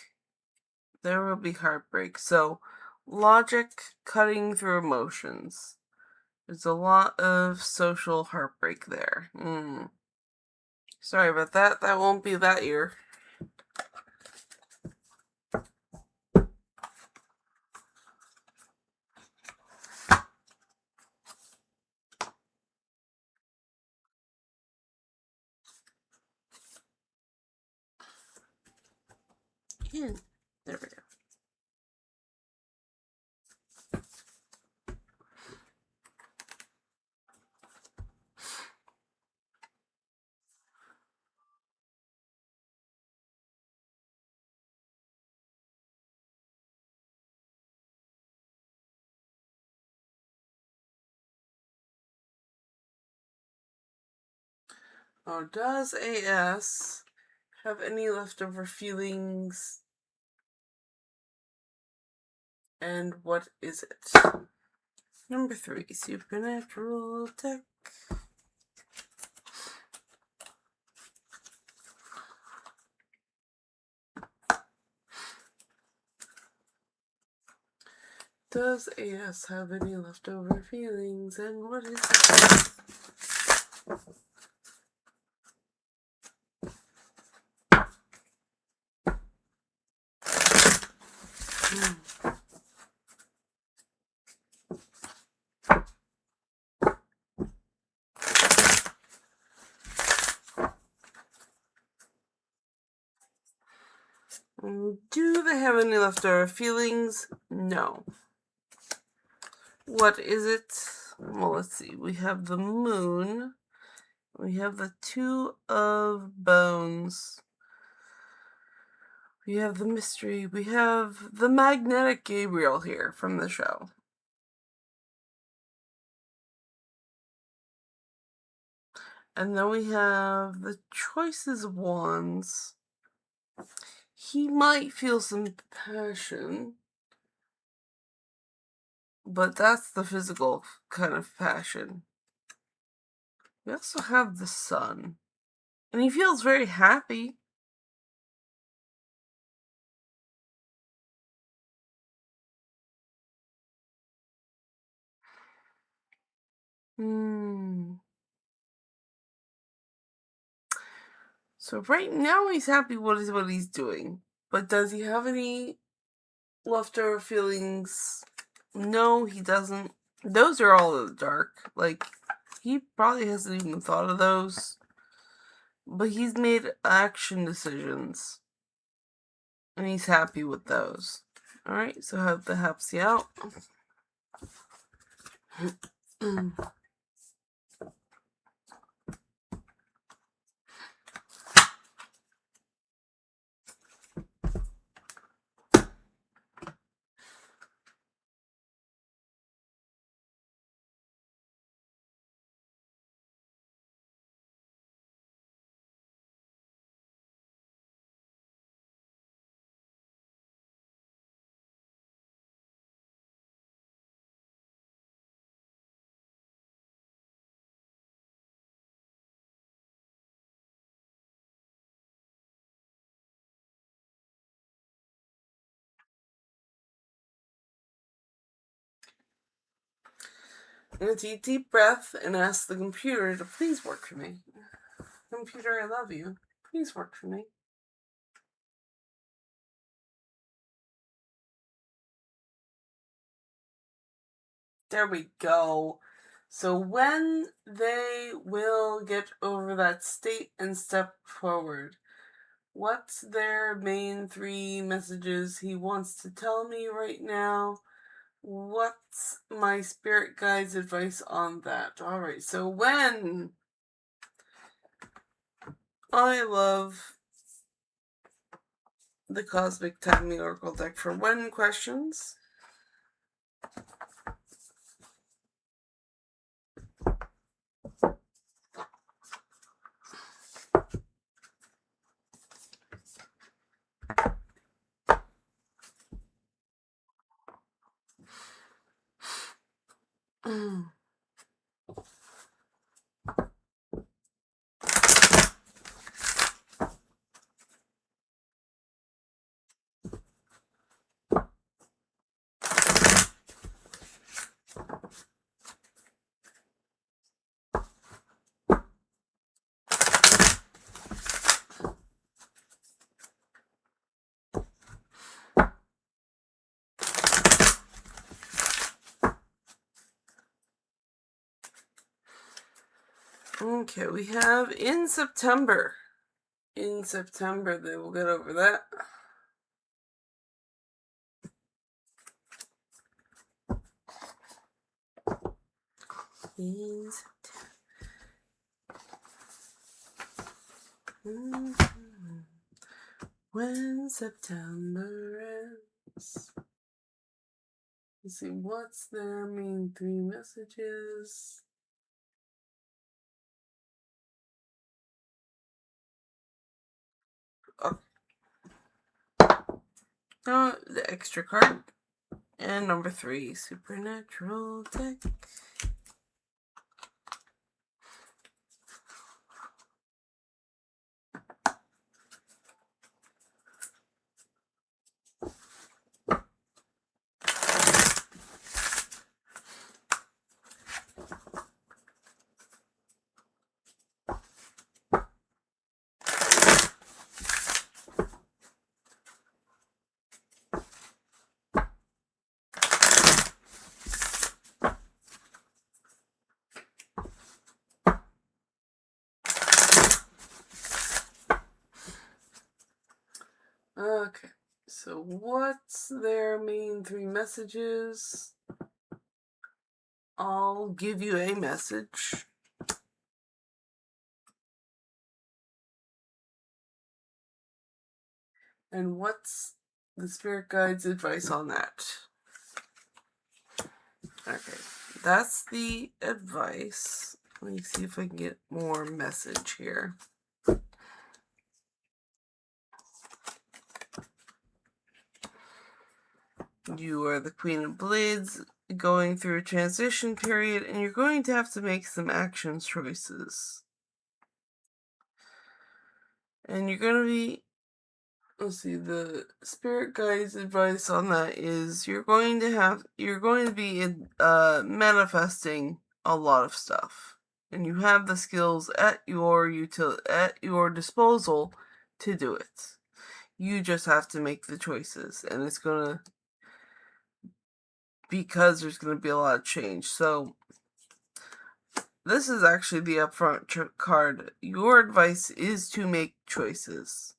There will be heartbreak. So, logic cutting through emotions. There's a lot of social heartbreak there. Sorry about that. That won't be that year. There we go. Oh, does AS have any leftover feelings? And what is it? Number 3, Supernatural Tech. Does AS have any leftover feelings? And what is it? Do they have any leftover feelings? No. What is it? Well, let's see. We have the moon. We have the 2 of bones. We have the mystery. We have the magnetic Gabriel here from the show. And then we have the choices of wands. He might feel some passion, but that's the physical kind of passion. We also have the sun, and he feels very happy. So right now he's happy with what he's doing, but does he have any leftover feelings? No, he doesn't. Those are all in the dark. Like, he probably hasn't even thought of those. But he's made action decisions. And he's happy with those. Alright, so hope that helps you out. I'm going to take a deep breath and ask the computer to please work for me. Computer, I love you. Please work for me. There we go. So when they will get over that state and step forward, what's their main 3 messages he wants to tell me right now? What's my spirit guide's advice on that? Alright, so when I love the Cosmic Timing Oracle deck for when questions. Okay, we have in September. In September, they will get over that. In September. When September ends. Let's see, what's their main 3 messages? Oh. Now, the extra card. And number 3, Supernatural Deck. Okay, so what's their main 3 messages? I'll give you a message. And what's the spirit guide's advice on that? Okay, that's the advice. Let me see if I can get more message here. You are the Queen of Blades, going through a transition period, and you're going to have to make some action choices. And you're going to be, let's see, the spirit guide's advice on that is you're going to be manifesting a lot of stuff, and you have the skills at your disposal to do it. You just have to make the choices, and it's gonna, because there's gonna be a lot of change. So this is actually the upfront card. Your advice is to make choices.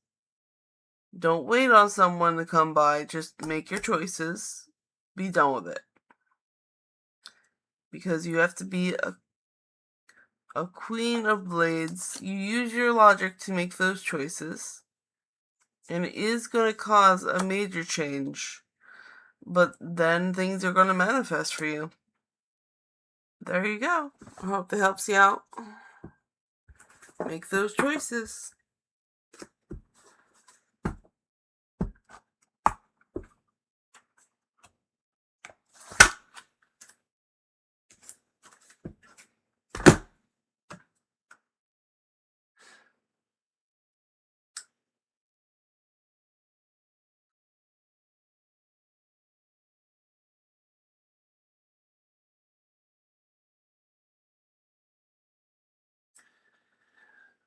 Don't wait on someone to come by. Just make your choices. Be done with it. Because you have to be a Queen of Blades. You use your logic to make those choices. And it is going to cause a major change. But then things are going to manifest for you. There you go. I hope that helps you out. Make those choices.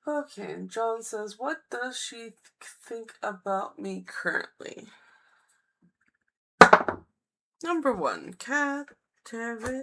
Okay, and John says, what does she think about me currently? Number 1, Cat Tarot.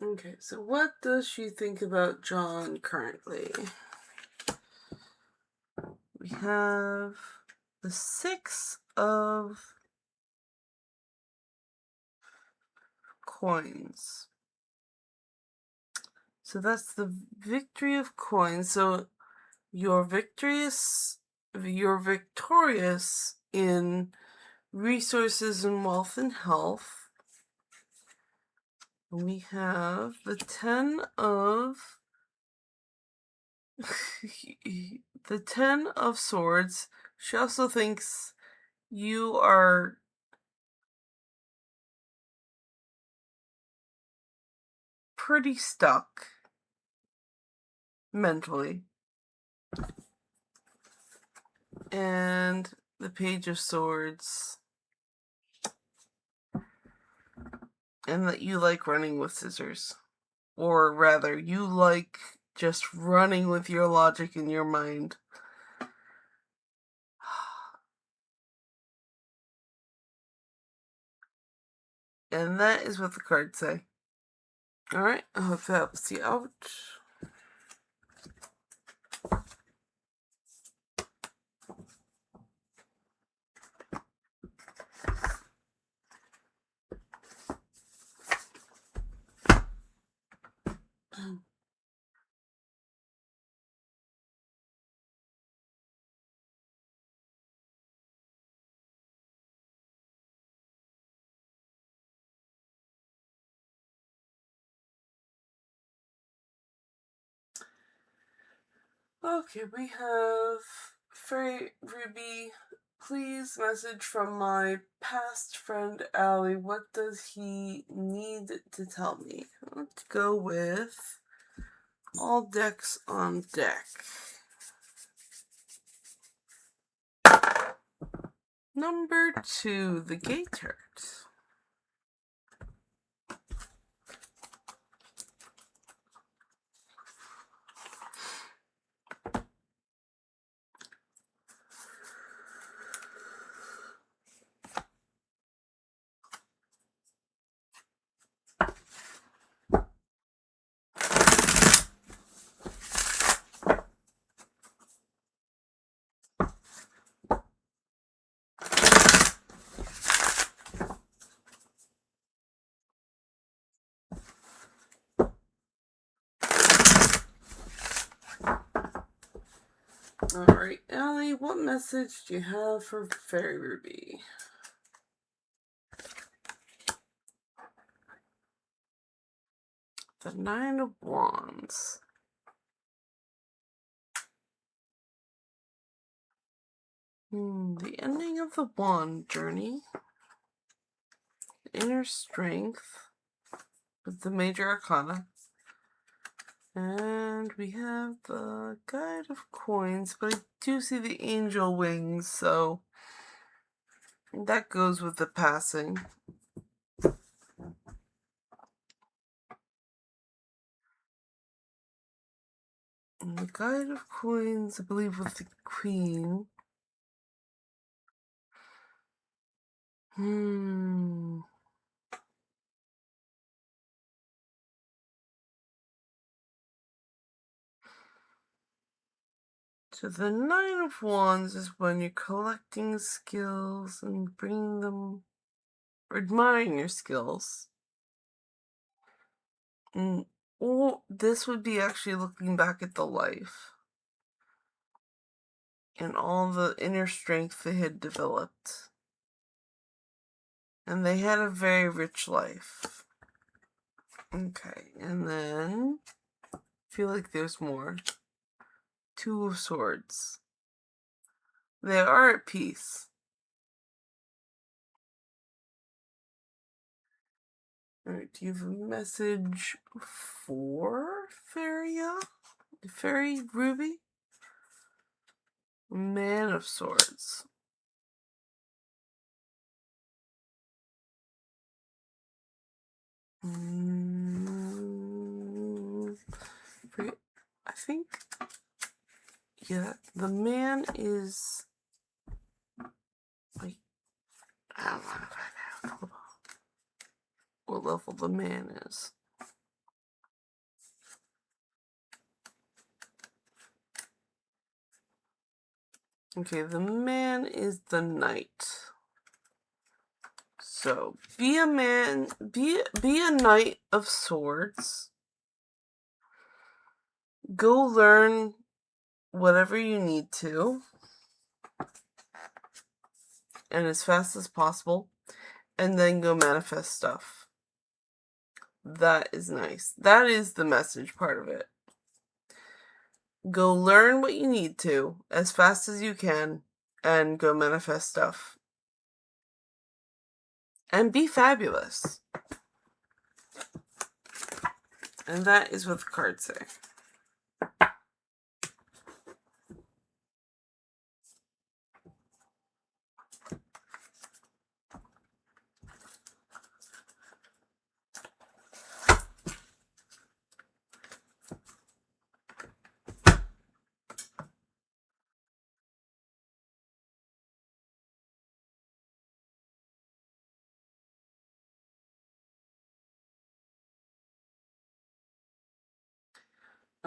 Okay, so what does she think about John currently? We have the 6 of coins. So that's the victory of coins. So you're victorious in resources and wealth and health. We have the 10 of the 10 of Swords. She also thinks you are pretty stuck mentally. And the Page of Swords. And that you like running with scissors. Or rather, you like just running with your logic in your mind. And that is what the cards say. Alright, I hope that helps you out. Okay, we have Fairy Ruby. Please message from my past friend Allie. What does he need to tell me? Let's go with all decks on deck. Number 2, the Gaytert. Alright, Allie, what message do you have for Fairy Ruby? The 9 of Wands. The ending of the Wand journey. Inner strength with the Major Arcana. And we have the Guide of Coins, but I do see the angel wings, so that goes with the passing. And the Guide of Coins, I believe, with the Queen. So the 9 of Wands is when you're collecting skills and bringing them, or admiring your skills. Or this would be actually looking back at the life and all the inner strength they had developed. And they had a very rich life. Okay, and then I feel like there's more. 2 of Swords. They are at peace. Alright, do you have a message for Fairy Ruby? Man of Swords. I think, yeah, the man is, like, I don't know what level the man is. Okay, the man is the Knight. So, be a man, be a Knight of Swords. Go learn whatever you need to. and as fast as possible, and then go manifest stuff. That is nice. That is the message part of it. Go learn what you need to as fast as you can and go manifest stuff. And be fabulous. And that is what the cards say.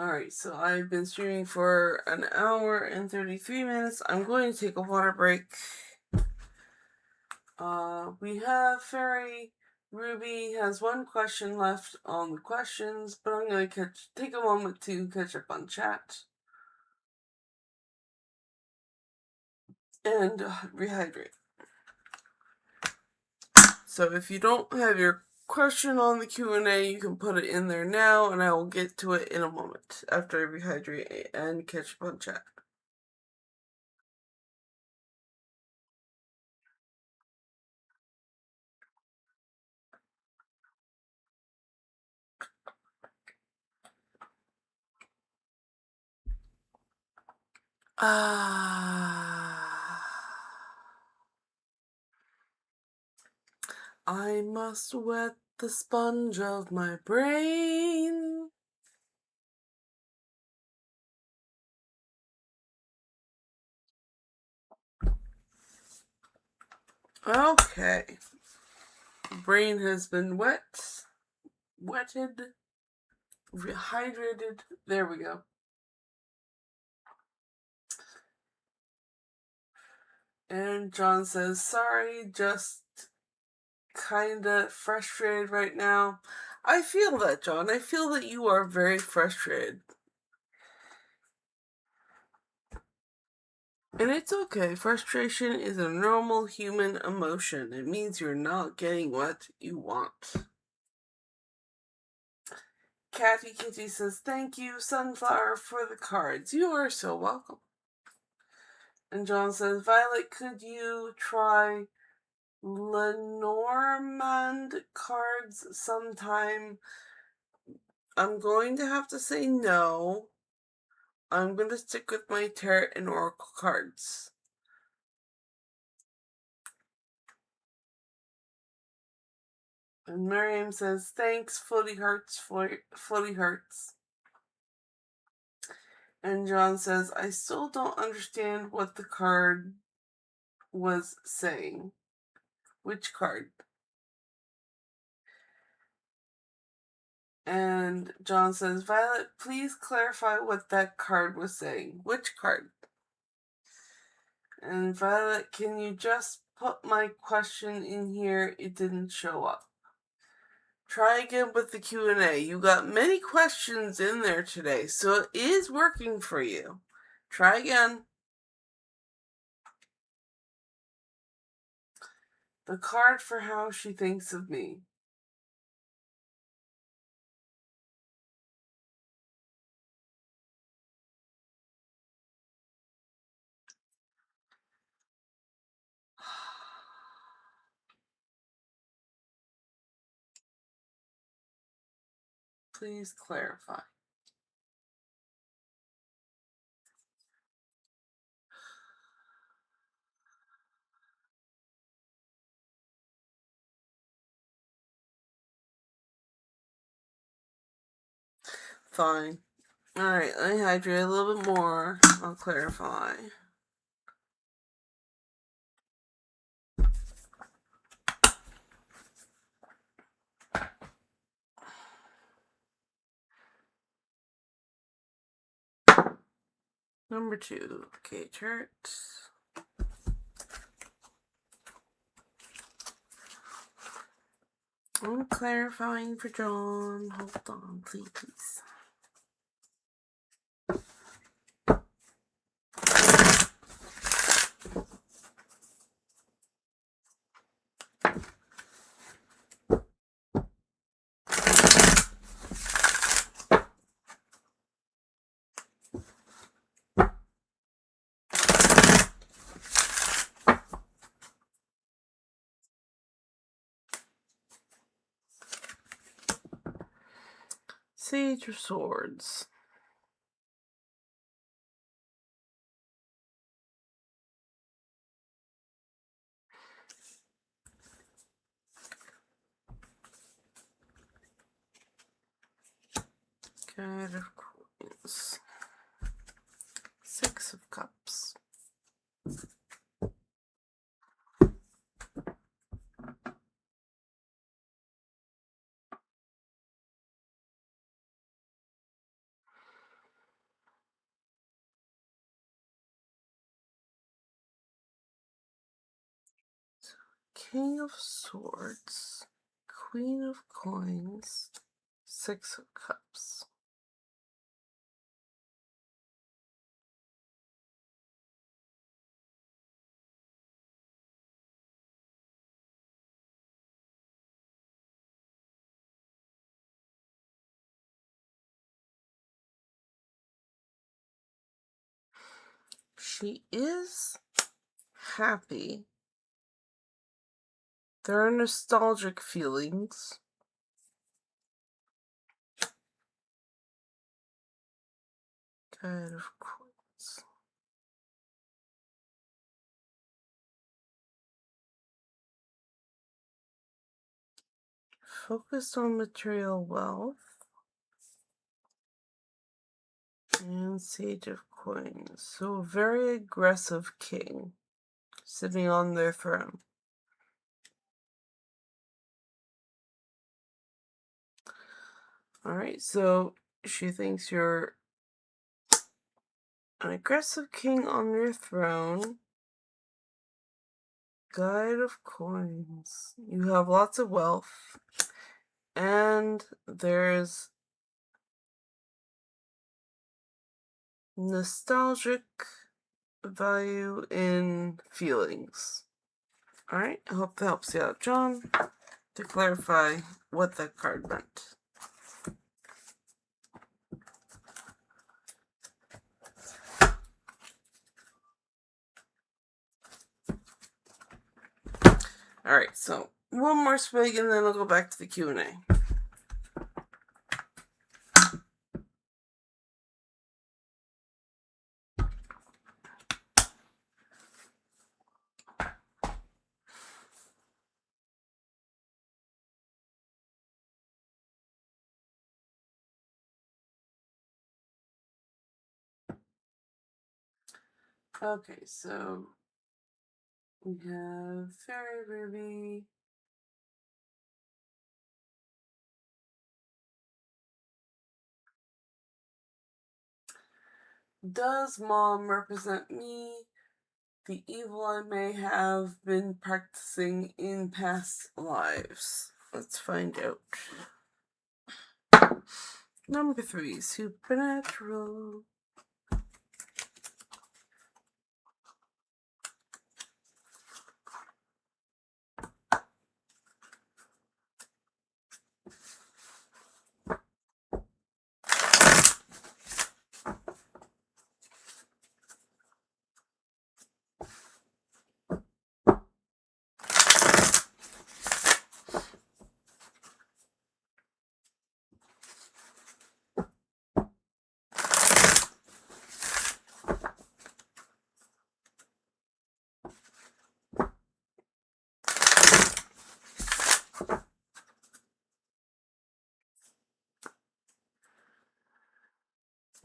Alright, so I've been streaming for an hour and 33 minutes. I'm going to take a water break. We have Fairy Ruby has one question left on the questions, but I'm going to take a moment to catch up on chat. And rehydrate. So if you don't have your question on the Q&A, you can put it in there now, and I will get to it in a moment after I rehydrate and catch up on chat. I must wet the sponge of my brain. Okay. Brain has been wetted, rehydrated. There we go. And John says, sorry, just kinda frustrated right now. I feel that, John. I feel that you are very frustrated. And it's okay. Frustration is a normal human emotion. It means you're not getting what you want. Catty Kitty says, thank you, Sunflower, for the cards. You are so welcome. And John says, Violet, could you try Lenormand cards sometime? I'm going to have to say no. I'm going to stick with my Tarot and Oracle cards. And Miriam says, thanks, Floaty Hearts, Floaty Hearts. And John says, I still don't understand what the card was saying. Which card? And John says, Violet, please clarify what that card was saying. Which card? And Violet, can you just put my question in here? It didn't show up. Try again with the Q&A. You got many questions in there today, so it is working for you. Try again. The card for how she thinks of me. Please clarify. Fine. Alright, let me hydrate a little bit more. I'll clarify. Number 2, K-Chart. I'm clarifying for John. Hold on, please. Sage of Swords. Knight of Coins. Six of Cups. King of Swords, Queen of Coins, Six of Cups. She is happy. There are nostalgic feelings. Knight of Coins. Focused on material wealth. And Sage of Coins. So a very aggressive king sitting on their throne. Alright, so she thinks you're an aggressive king on your throne. Guide of Coins. You have lots of wealth. And there's nostalgic value in feelings. Alright, I hope that helps you out, John, to clarify what that card meant. Alright, so one more swig and then I'll go back to the Q&A. Okay, so we have Fairy Ruby. Does Mom represent me? The evil I may have been practicing in past lives. Let's find out. Number 3, Supernatural.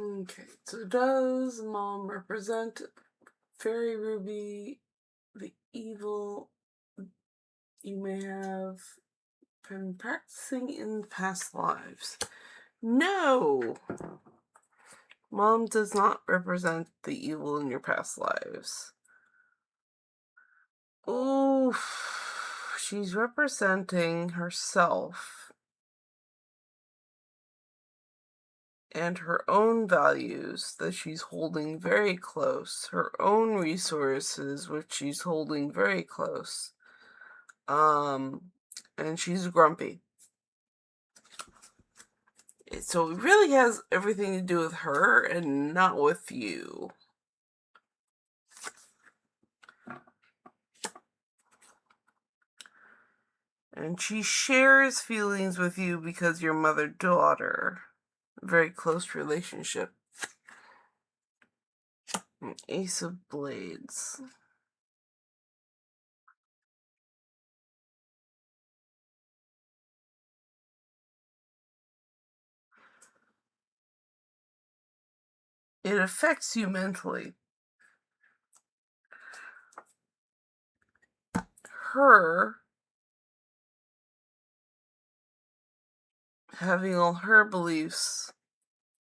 Okay, so does Mom represent Fairy Ruby, the evil you may have been practicing in past lives? No! Mom does not represent the evil in your past lives. Oh, she's representing herself and her own values that she's holding very close, her own resources which she's holding very close. And she's grumpy. So it really has everything to do with her and not with you. And she shares feelings with you because you're mother-daughter. very close relationship. Ace of Blades. It affects you mentally. Her having all her beliefs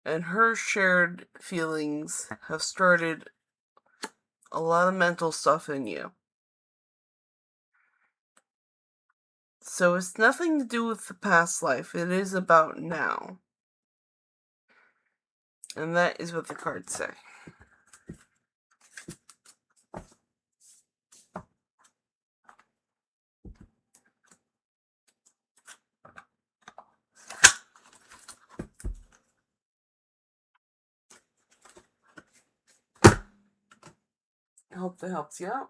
and her shared feelings have started a lot of mental stuff in you. So it's nothing to do with the past life. It is about now. And that is what the cards say. I hope that helps you out.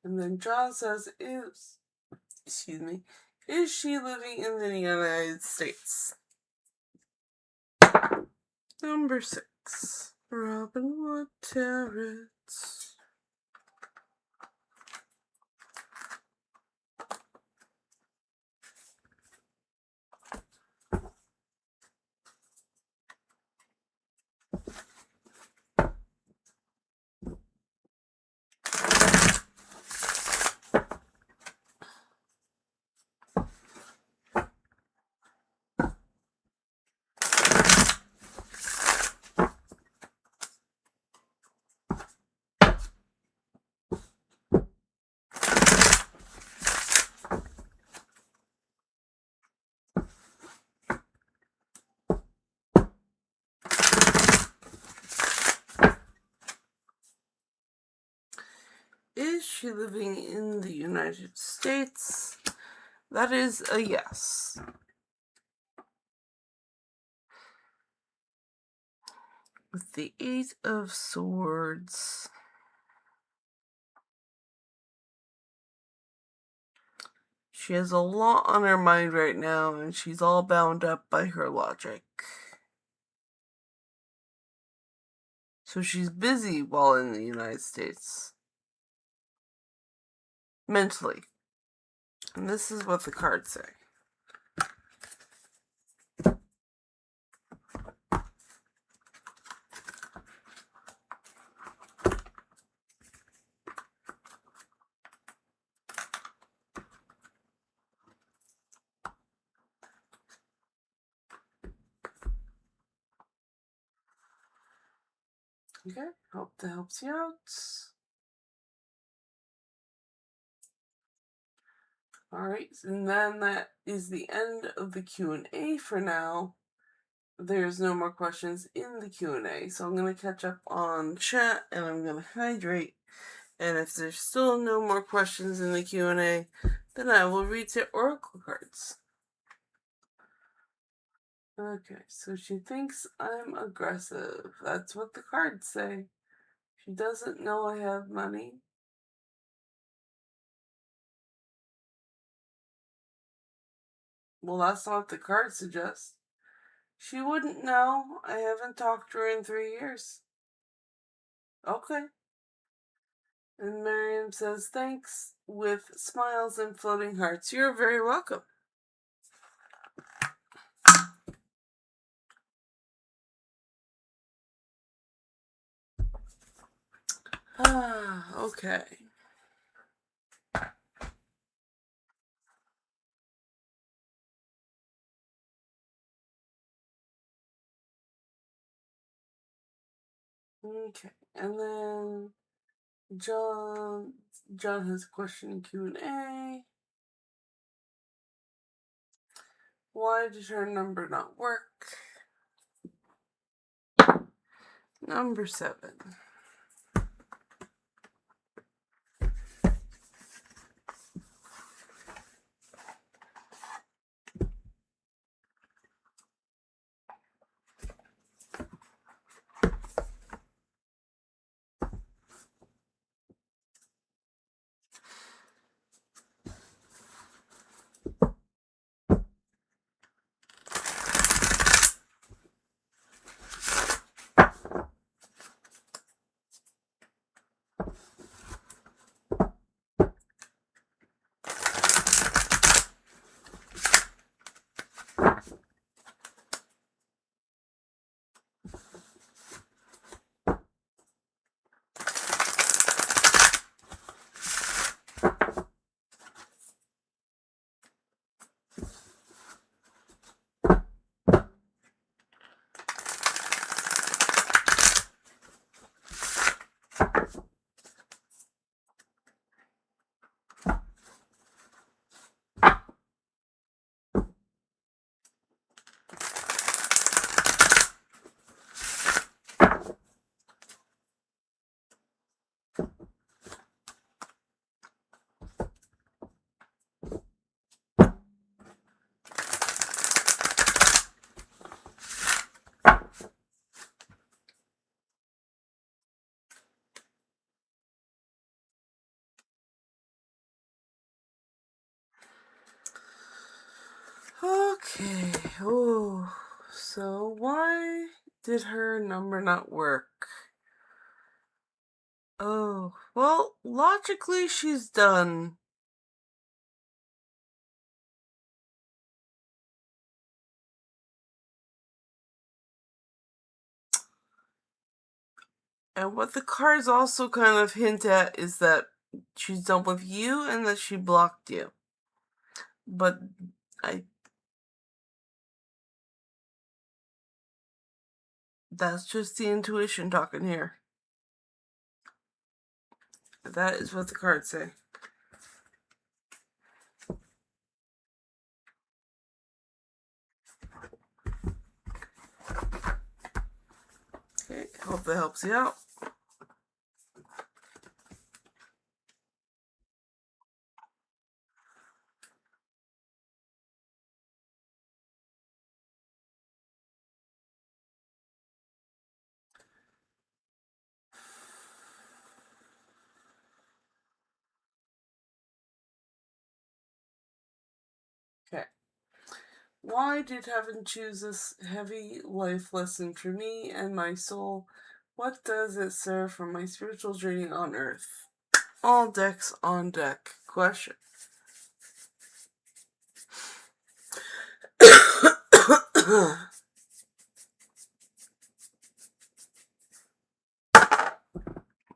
And then John says, is she living in the United States? Number 6. Robinwood Terrace. Is she living in the United States? That is a yes. With the 8 of Swords. She has a lot on her mind right now, and she's all bound up by her logic. So she's busy while in the United States. Mentally. And this is what the cards say. Okay, hope that helps you out. Alright, and then that is the end of the Q&A for now. There's no more questions in the Q&A, so I'm going to catch up on chat and I'm going to hydrate. And if there's still no more questions in the Q&A, then I will read the oracle cards. Okay, so she thinks I'm aggressive. That's what the cards say. She doesn't know I have money. Well, that's not what the cards suggest. She wouldn't know. I haven't talked to her in 3 years. Okay. And Miriam says, thanks, with smiles and floating hearts. You're very welcome. Okay. Okay, and then John has a question in Q&A. Why did her number not work? Number 7. Oh, so why did her number not work? Oh, well, logically she's done. And what the cards also kind of hint at is that she's done with you and that she blocked you. But that's just the intuition talking here. That is what the cards say. Okay, hope that helps you out. Okay. Why did heaven choose this heavy life lesson for me and my soul? What does it serve for my spiritual journey on earth? All decks on deck. Question.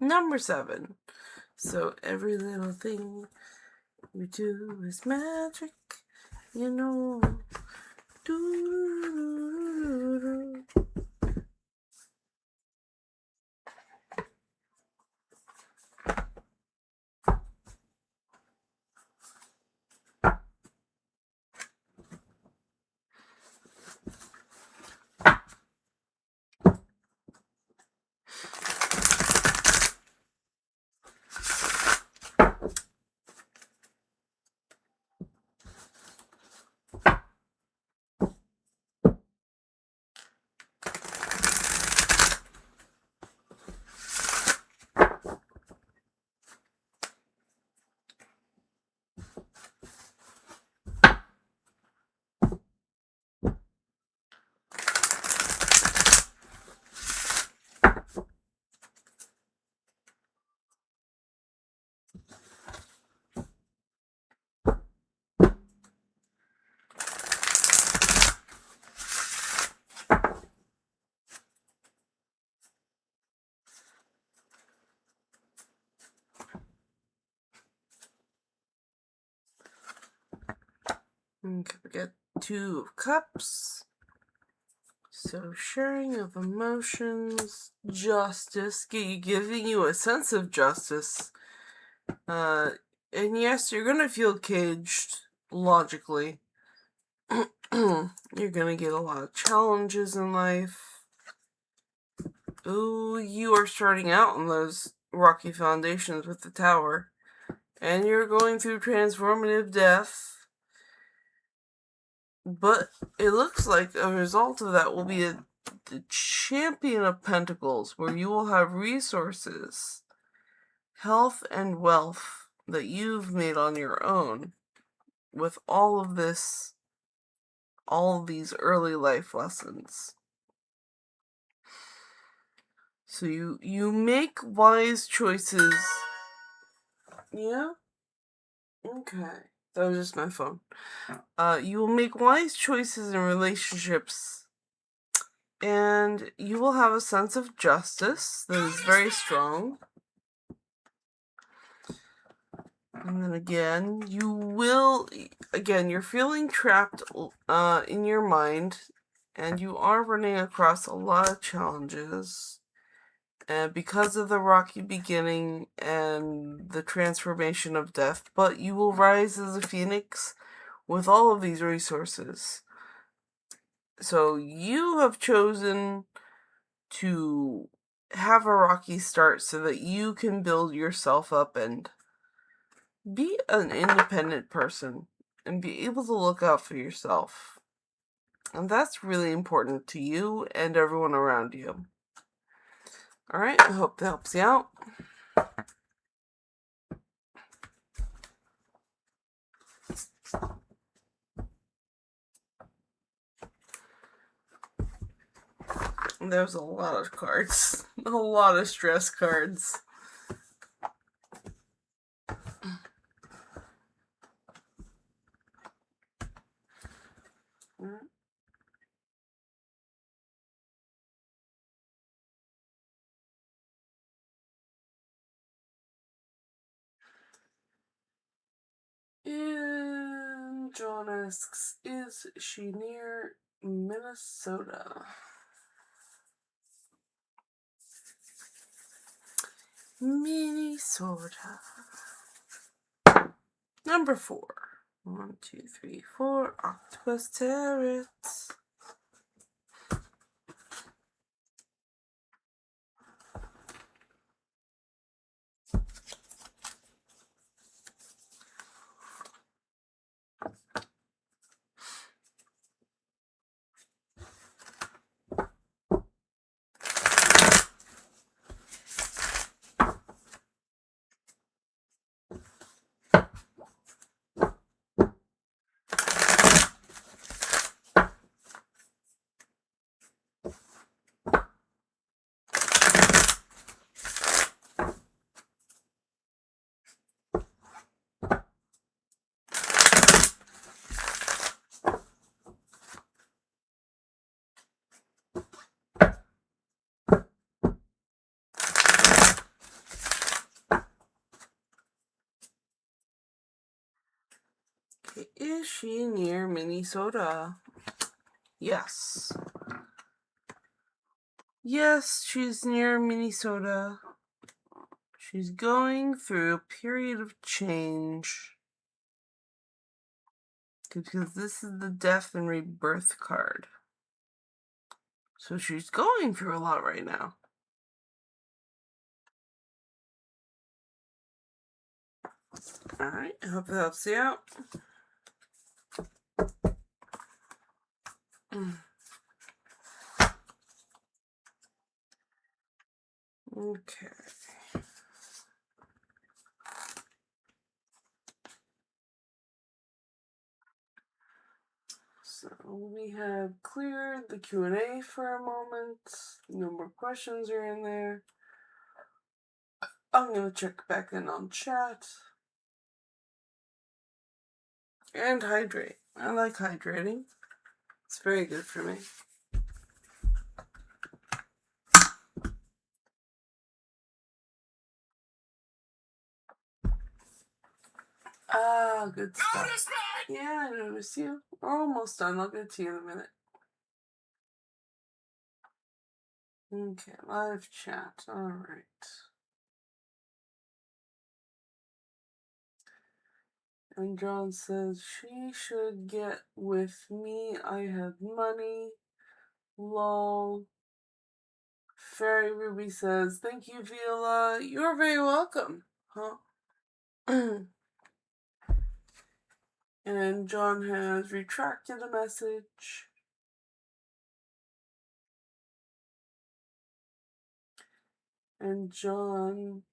Number 7. So every little thing we do is magic, you know. Do-do-do-do-do. Okay, we got 2 of Cups. So sharing of emotions, justice, giving you a sense of justice. And yes, you're gonna feel caged, logically. You're gonna get a lot of challenges in life. Ooh, you are starting out on those rocky foundations with the tower. And you're going through transformative death. But it looks like a result of that will be the Champion of Pentacles, where you will have resources, health, and wealth that you've made on your own with all of this, all of these early life lessons. So you make wise choices. Yeah? Okay. That was just my phone. You will make wise choices in relationships, and you will have a sense of justice that is very strong. And then again, you're feeling trapped in your mind, and you are running across a lot of challenges. And because of the rocky beginning and the transformation of death, but you will rise as a phoenix with all of these resources. So you have chosen to have a rocky start so that you can build yourself up and be an independent person and be able to look out for yourself. And that's really important to you and everyone around you. Alright, I hope that helps you out. there was a lot of cards. A lot of stress cards. And John asks, is she near Minnesota? Minnesota. Number 4. 1, 2, 3, 4. Octopus Terrace. Is she near Minnesota? Yes. Yes, she's near Minnesota. She's going through a period of change. Because this is the death and rebirth card. So she's going through a lot right now. Alright, I hope that helps you out. Okay. So we have cleared the Q&A for a moment. No more questions are in there. I'm going to check back in on chat. And hydrate. I like hydrating. It's very good for me. Ah, good stuff. Yeah, I noticed you. We're almost done. I'll get to you in a minute. Okay, live chat. Alright. And John says, she should get with me. I have money. Lol. Fairy Ruby says, thank you, Viola. You're very welcome. Huh? And John has retracted a message. And John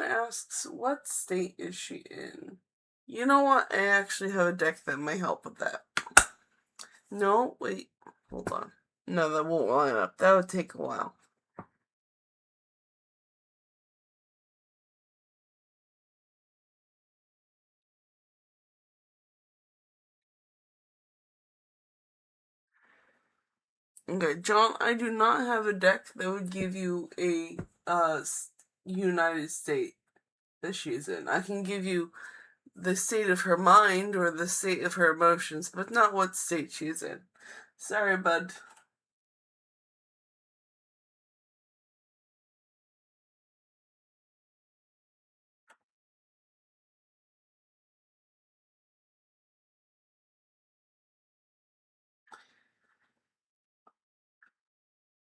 asks, what state is she in? You know what? I actually have a deck that might help with that. No, wait. Hold on. No, that won't line up. That would take a while. Okay, John, I do not have a deck that would give you a United State that she's in. I can give you the state of her mind or the state of her emotions, but not what state she's in. Sorry, bud.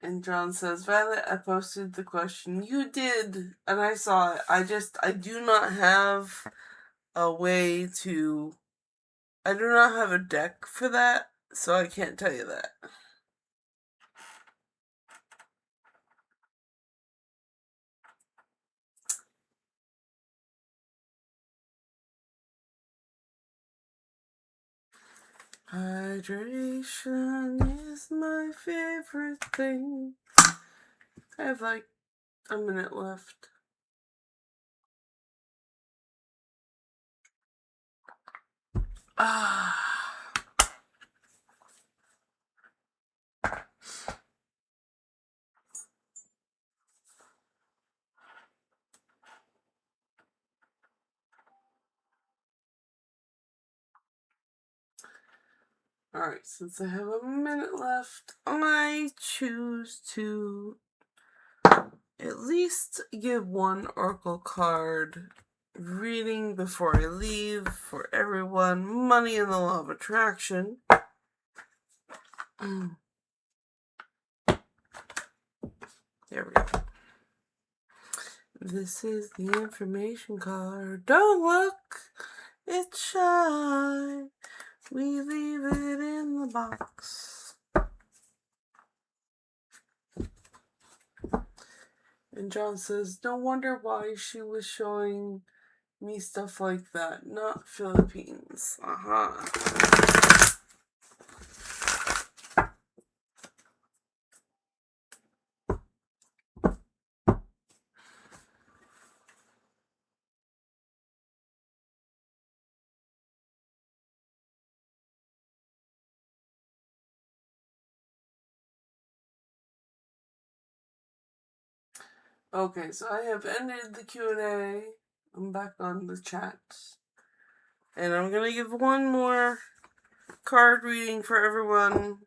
And John says, Violet, I posted the question. You did, and I saw it. I do not have a way to, I do not have a deck for that, so I can't tell you that. Hydration is my favorite thing. I have like a minute left. Alright, since I have a minute left, I choose to at least give one oracle card reading before I leave for everyone. Money and the Law of Attraction. There we go. This is the information card. Don't look, it's shy. We leave it in the box. And John says, no wonder why she was showing me stuff like that. Not Philippines. Okay, so I have ended the Q&A. I'm back on the chat. And I'm going to give one more card reading for everyone.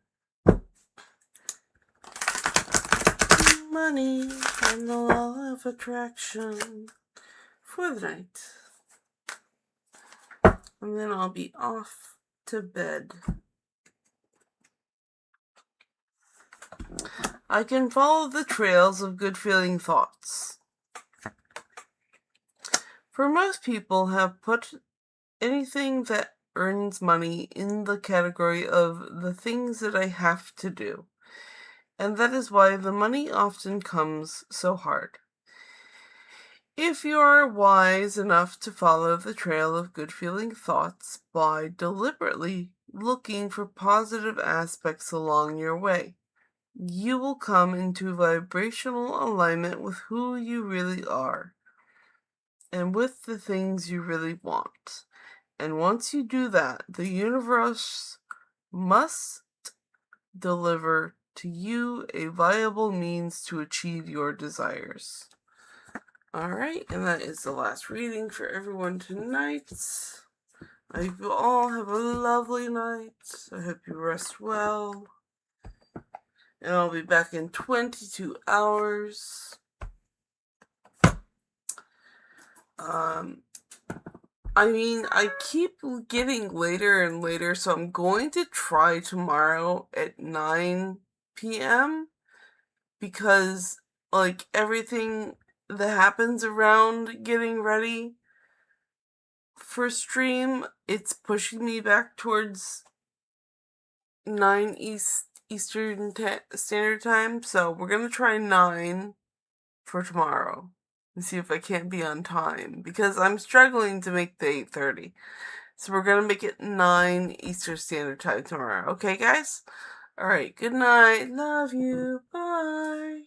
Money and the Law of Attraction for the night. And then I'll be off to bed. I can follow the trails of good feeling thoughts. For most people have put anything that earns money in the category of the things that I have to do. And that is why the money often comes so hard. If you are wise enough to follow the trail of good feeling thoughts by deliberately looking for positive aspects along your way, you will come into vibrational alignment with who you really are and with the things you really want. And once you do that, the universe must deliver to you a viable means to achieve your desires. Alright, and that is the last reading for everyone tonight. I hope you all have a lovely night. I hope you rest well. And I'll be back in 22 hours. I keep getting later and later, so I'm going to try tomorrow at 9 p.m. because, everything that happens around getting ready for stream, it's pushing me back towards 9 Eastern Standard Time, so we're going to try 9 for tomorrow and see if I can't be on time, because I'm struggling to make the 8:30. So we're going to make it 9 Eastern Standard Time tomorrow. Okay, guys? Alright, good night. Love you. Bye.